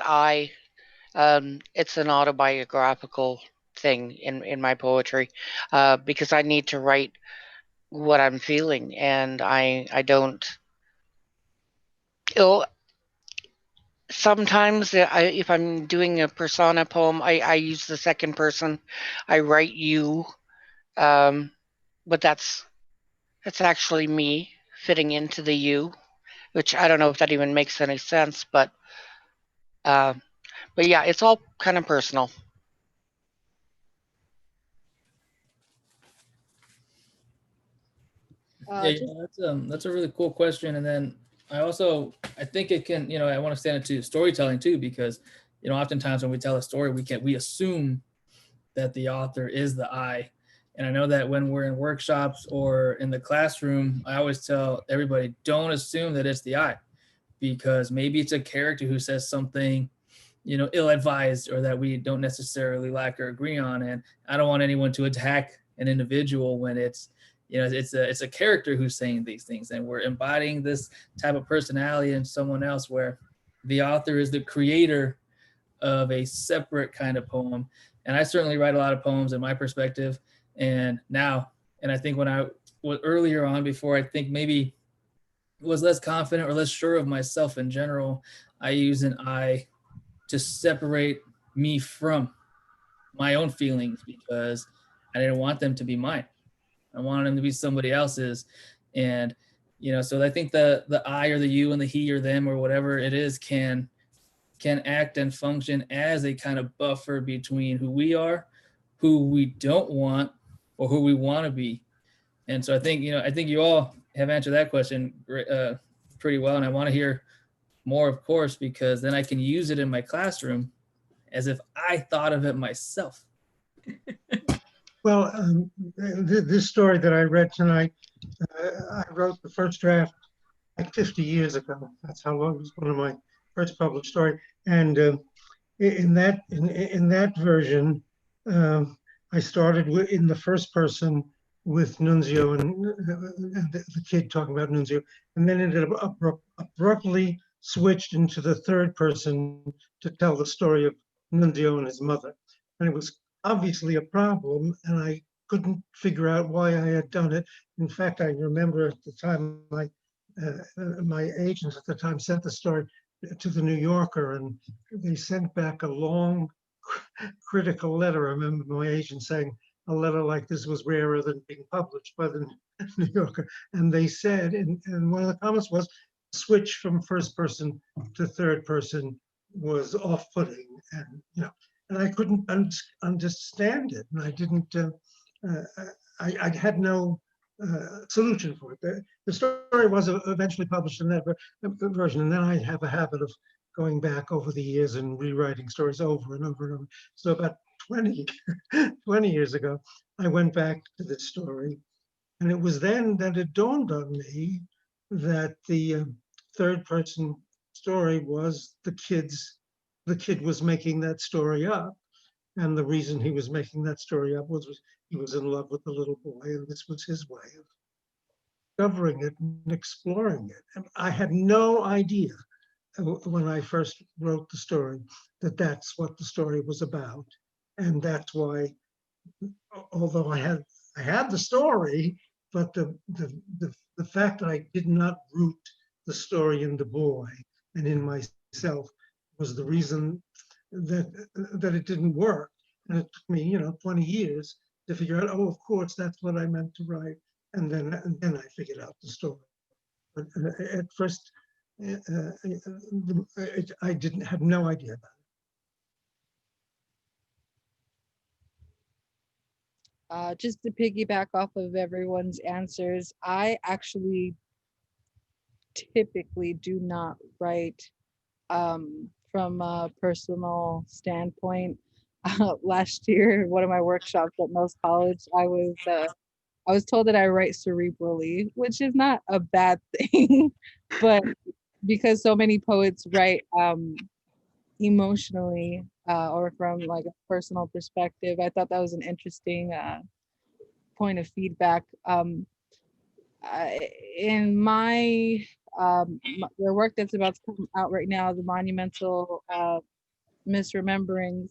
it's an autobiographical thing in my poetry, because I need to write what I'm feeling, and I don't. Sometimes if I'm doing a persona poem, I use the second person. I write you, but that's actually me fitting into the you, which I don't know if that even makes any sense, but yeah, it's all kind of personal. Yeah, Just that's a really cool question. And then I think it can, I want to stand it to storytelling too, because oftentimes when we tell a story, we assume that the author is the I. And I know that when we're in workshops or in the classroom, I always tell everybody, don't assume that it's the I, because maybe it's a character who says something, ill-advised, or that we don't necessarily like or agree on. And I don't want anyone to attack an individual when it's a character who's saying these things, and we're embodying this type of personality in someone else, where the author is the creator of a separate kind of poem. And I certainly write a lot of poems in my perspective. And I think when I was earlier on, before I think maybe was less confident or less sure of myself in general, I use an I to separate me from my own feelings, because I didn't want them to be mine. I wanted them to be somebody else's. And, so I think the I or the you and the he or them or whatever it is can act and function as a kind of buffer between who we are, who we don't want, or who we want to be. And so I think you all have answered that question pretty well. And I want to hear more, of course, because then I can use it in my classroom as if I thought of it myself. Well, this story that I read tonight, I wrote the first draft like 50 years ago. That's how long it was one of my first published story. And in that version, I started in the first person with Nunzio and the kid talking about Nunzio, and then ended up abruptly switched into the third person to tell the story of Nunzio and his mother. And it was obviously a problem, and I couldn't figure out why I had done it. In fact, I remember at the time my agent at the time sent the story to the New Yorker, and they sent back a long critical letter. I remember my agent saying a letter like this was rarer than being published by the New Yorker. And they said, and one of the comments was, switch from first person to third person was off-putting, and I couldn't understand it, and I didn't. I had no solution for it. The story was eventually published in that version, and then I have a habit of going back over the years and rewriting stories over and over and over. So about 20 years ago, I went back to this story, and it was then that it dawned on me that the third person story was the kid was making that story up. And the reason he was making that story up was he was in love with the little boy, and this was his way of discovering it and exploring it. And I had no idea when I first wrote the story that that's what the story was about. And that's why, although I had the story, but the fact that I did not root the story in the boy and in myself was the reason that it didn't work. And it took me, 20 years to figure out, oh, of course, that's what I meant to write. And then I figured out the story. But at first, I didn't have no idea about it. just to piggyback off of everyone's answers, I actually typically do not write from a personal standpoint. Last year, one of my workshops at Mills College, I was told that I write cerebrally, which is not a bad thing, but because so many poets write emotionally or from like a personal perspective, I thought that was an interesting point of feedback. In the work that's about to come out right now, the monumental misrememberings,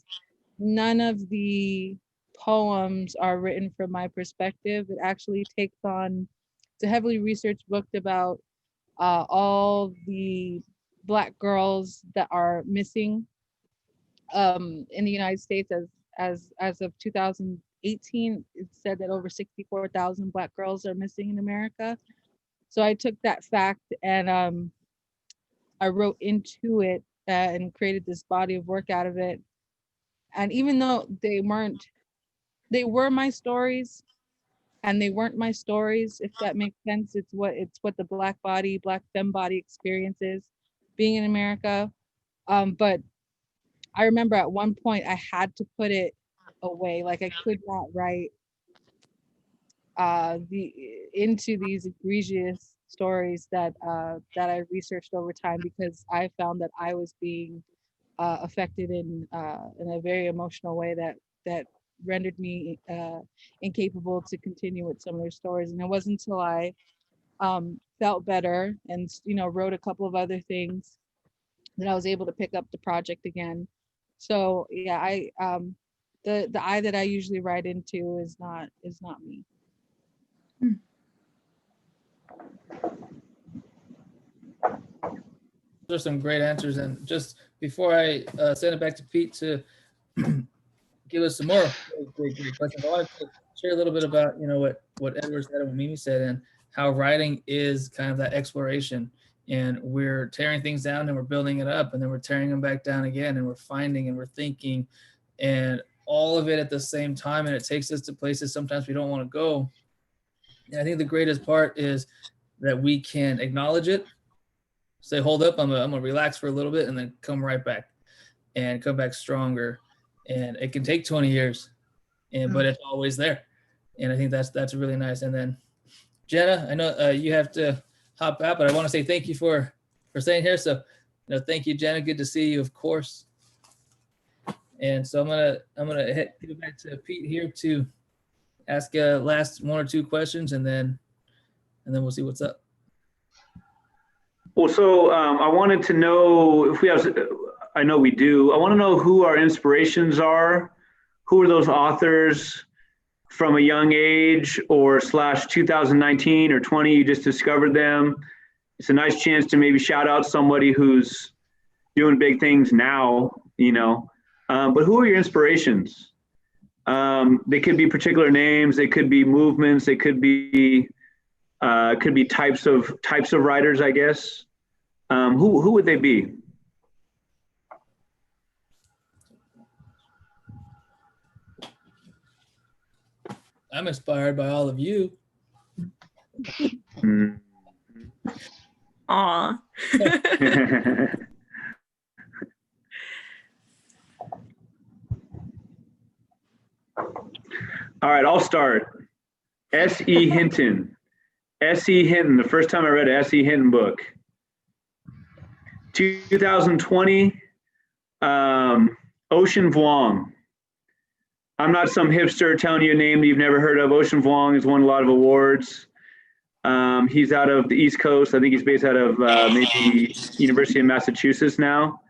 none of the poems are written from my perspective. It actually takes on, it's a heavily researched book about all the Black girls that are missing in the United States. As of 2018, it said that over 64,000 Black girls are missing in America. So I took that fact and I wrote into it and created this body of work out of it. And even though they were my stories, and they weren't my stories, if that makes sense. It's what the black femme body experiences being in America. But I remember at one point I had to put it away. Like I could not write the into these egregious stories that I researched over time, because I found that I was being affected in a very emotional way that rendered me incapable to continue with some of their stories. And it wasn't until I felt better and wrote a couple of other things that I was able to pick up the project again. So yeah, I the I that I usually write into is not me. Those are some great answers. And just before I send it back to Pete to give us some more great questions, I wanted to share a little bit about what Edward said and what Mimi said, and how writing is kind of that exploration. And we're tearing things down and we're building it up, and then we're tearing them back down again, and we're finding and we're thinking, and all of it at the same time. And it takes us to places sometimes we don't want to go. And I think the greatest part is that we can acknowledge it, say, hold up, I'm gonna relax for a little bit, and then come right back and come back stronger. And it can take 20 years, but it's always there. And I think that's really nice. And then Jenna, I know you have to hop out, but I want to say thank you for staying here. So thank you, Jenna. Good to see you, of course. And so I'm gonna give it back to Pete here to ask last one or two questions, and then we'll see what's up. Well, so I wanted to know if we have, I know we do, I want to know who our inspirations are. Who are those authors from a young age or / 2019 or 20, you just discovered them? It's a nice chance to maybe shout out somebody who's doing big things now, but who are your inspirations? They could be particular names, they could be movements, they could be types of writers, I guess. Who would they be? I'm inspired by all of you. Aw. All right, I'll start. S.E. Hinton. S.E. Hinton, the first time I read an S.E. Hinton book. 2020, Ocean Vuong. I'm not some hipster telling you a name that you've never heard of. Ocean Vuong has won a lot of awards. He's out of the East Coast. I think he's based out of maybe University of Massachusetts now.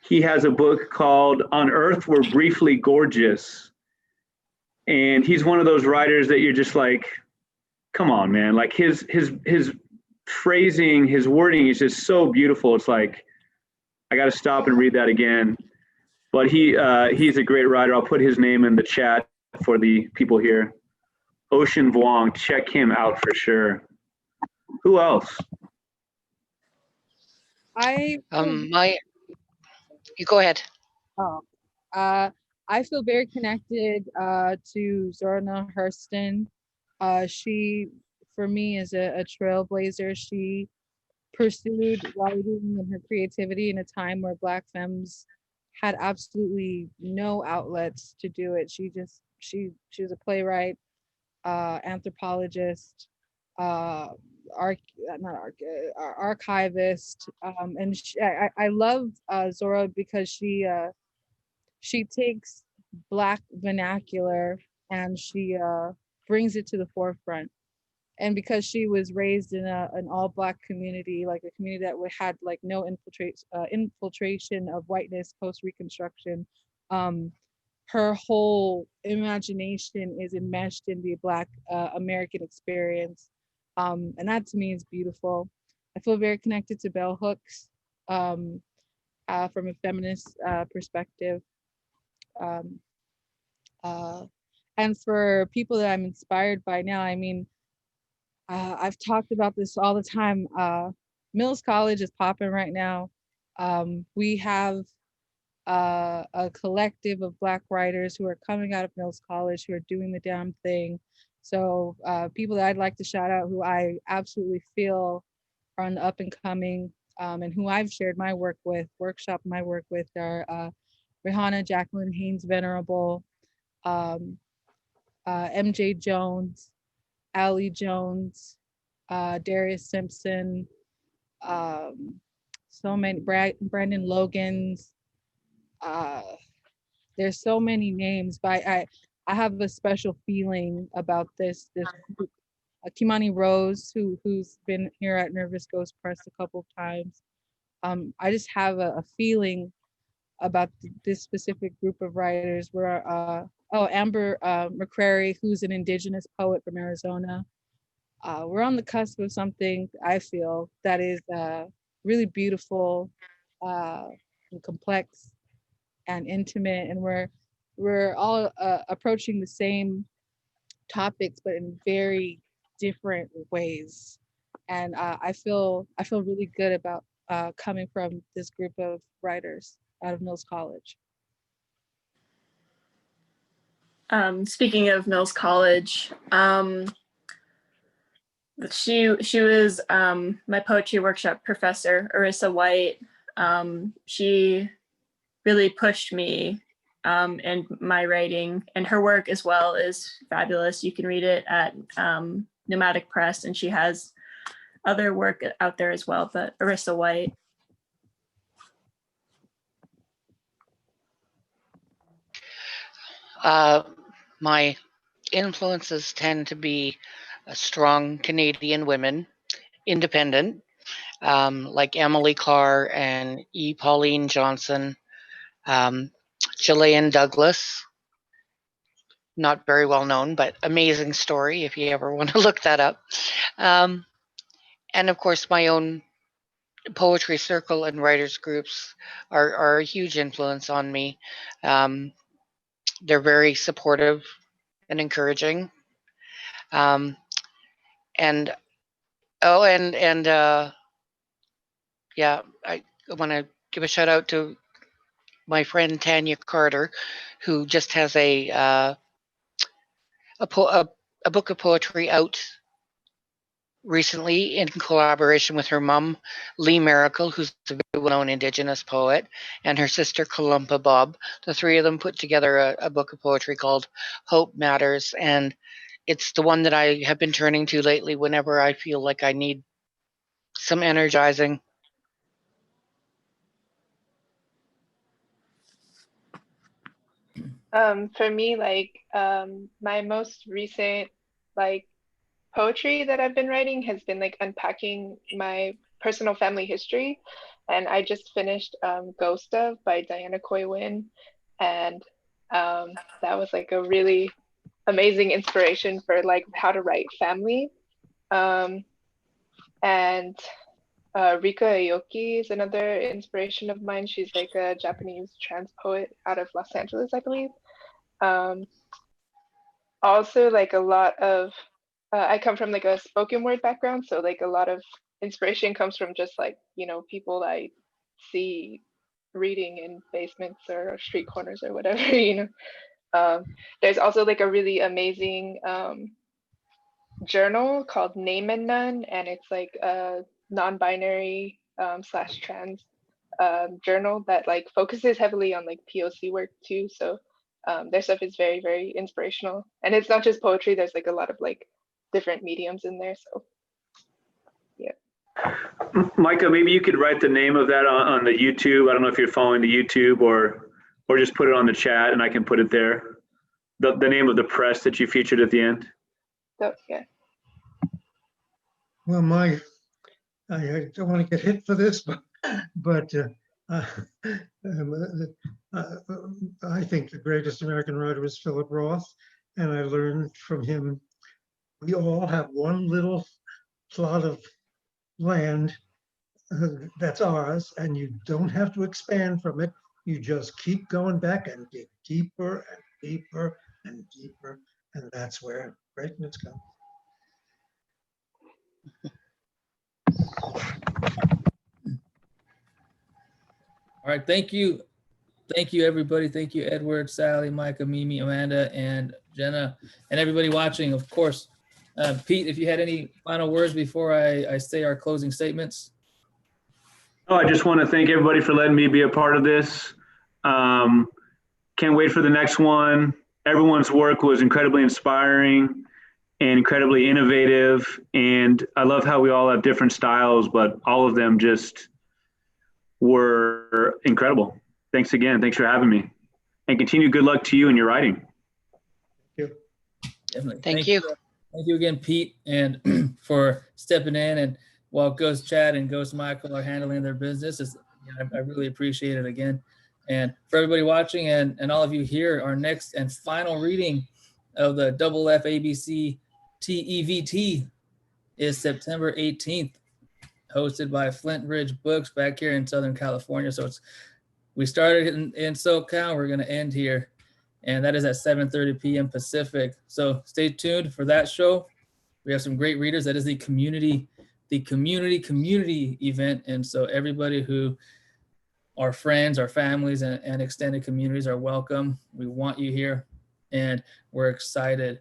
He has a book called On Earth We're Briefly Gorgeous. And he's one of those writers that you're just like, come on, man. Like his phrasing, his wording is just so beautiful. It's like, I got to stop and read that again. But he's a great writer. I'll put his name in the chat for the people here. Ocean Vuong, check him out for sure. Who else? You go ahead. I feel very connected to Zora Neale Hurston. She, for me, is a trailblazer. She pursued writing and her creativity in a time where Black femmes had absolutely no outlets to do it. She was a playwright, anthropologist, archivist, and I love Zora because she takes Black vernacular and she brings it to the forefront. And because she was raised in an all Black community, like a community that had like no infiltration of whiteness post Reconstruction, her whole imagination is enmeshed in the Black American experience, and that to me is beautiful. I feel very connected to bell hooks from a feminist perspective. And for people that I'm inspired by now, I mean, I've talked about this all the time. Mills College is popping right now. We have a collective of Black writers who are coming out of Mills College who are doing the damn thing. So people that I'd like to shout out who I absolutely feel are on the up and coming, and who I've shared my work with, workshop my work with, are Rihanna Jacqueline Haynes Venerable, MJ Jones, Allie Jones, Darius Simpson, so many, Brandon Logans. There's so many names, but I have a special feeling about this group. Kimani Rose, who's been here at Nervous Ghost Press a couple of times. I just have a feeling about this specific group of writers. Where Amber McCrary, who's an indigenous poet from Arizona. We're on the cusp of something I feel that is really beautiful and complex and intimate, and we're all approaching the same topics, but in very different ways. And I feel really good about coming from this group of writers out of Mills College. Speaking of Mills College, she was my poetry workshop professor, Arissa White. She really pushed me in my writing, and her work as well is fabulous. You can read it at Nomadic Press, and she has other work out there as well, but Arissa White. My influences tend to be strong Canadian women, independent, like Emily Carr and E. Pauline Johnson, Gillian Douglas, not very well known, but amazing story if you ever want to look that up. And of course, my own poetry circle and writers groups are a huge influence on me. They're very supportive and encouraging. Um, and yeah, I want to give a shout out to my friend Tanya Carter, who just has a book of poetry out recently in collaboration with her mom, Lee Miracle, who's a very well-known Indigenous poet, and her sister, Kalumpa Bob. The three of them put together a book of poetry called Hope Matters, and it's the one that I have been turning to lately whenever I feel like I need some energizing. For me, my most recent like poetry that I've been writing has been like unpacking my personal family history. And I just finished Ghost of by Diana Coy Wynn. And that was like a really amazing inspiration for like how to write family. And Rika Aoki is another inspiration of mine. She's like a Japanese trans poet out of Los Angeles, I believe. Also, like a lot of, I come from like a spoken word background, so like a lot of inspiration comes from just like, you know, people I see reading in basements or street corners or whatever, you know. There's also like a really amazing journal called Name and None, and it's like a non-binary slash trans journal that like focuses heavily on like POC work too. So their stuff is very, very inspirational. And it's not just poetry, there's like a lot of like different mediums in there. So yeah. Micah, maybe you could write the name of that on the YouTube. I don't know if you're following the YouTube or just put it on the chat and I can put it there. The name of the press that you featured at the end. So yeah. Well, I don't want to get hit for this, but I think the greatest American writer was Philip Roth, and I learned from him, we all have one little plot of land that's ours, and you don't have to expand from it. You just keep going back and dig deeper and deeper and deeper, and that's where greatness comes. All right, thank you, thank you, everybody. Thank you, Edward, Sally, Micah, Mimi, Amanda, and Jenna, and everybody watching, of course. Pete, if you had any final words before I say our closing statements. Oh, I just want to thank everybody for letting me be a part of this. Can't wait for the next one. Everyone's work was incredibly inspiring and incredibly innovative. And I love how we all have different styles, but all of them just were incredible. Thanks again. Thanks for having me. And continue good luck to you in your writing. Definitely. Thank you. Thank you again, Pete, and for stepping in. And while Ghost Chad and Ghost Michael are handling their business, I really appreciate it again. And for everybody watching and all of you here, our next and final reading of the Double F ABC TEVT is September 18th, hosted by Flint Ridge Books back here in Southern California. So we started in SoCal, we're going to end here, and that is at 7:30 p.m. Pacific. So stay tuned for that show. We have some great readers. That is the community event, and so everybody who our friends, our families, and extended communities are welcome. We want you here, and we're excited.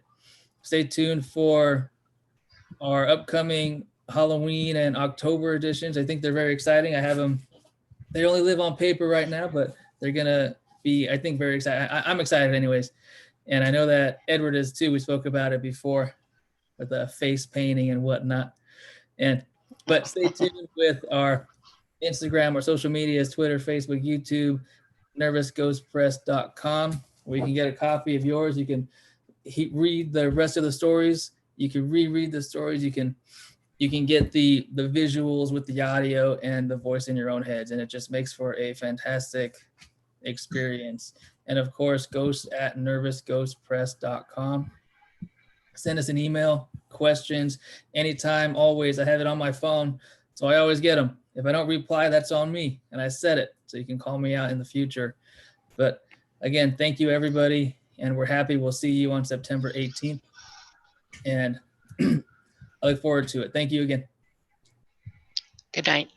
Stay tuned for our upcoming Halloween and October editions. I think they're very exciting. I have them. They only live on paper right now, but they're gonna be, I think, very excited. I'm excited anyways. And I know that Edward is too. We spoke about it before with the face painting and whatnot. But stay tuned with our Instagram, our social medias, Twitter, Facebook, YouTube, nervousghostpress.com, where you can get a copy of yours. You can read the rest of the stories. You can reread the stories. You can get the visuals with the audio and the voice in your own heads, and it just makes for a fantastic experience. And of course, ghosts@nervousghostpress.com. Send us an email, questions, anytime, always. I have it on my phone, so I always get them. If I don't reply, that's on me, and I said it, so you can call me out in the future. But again, thank you, everybody, and we're happy. We'll see you on September 18th, and I look forward to it. Thank you again. Good night.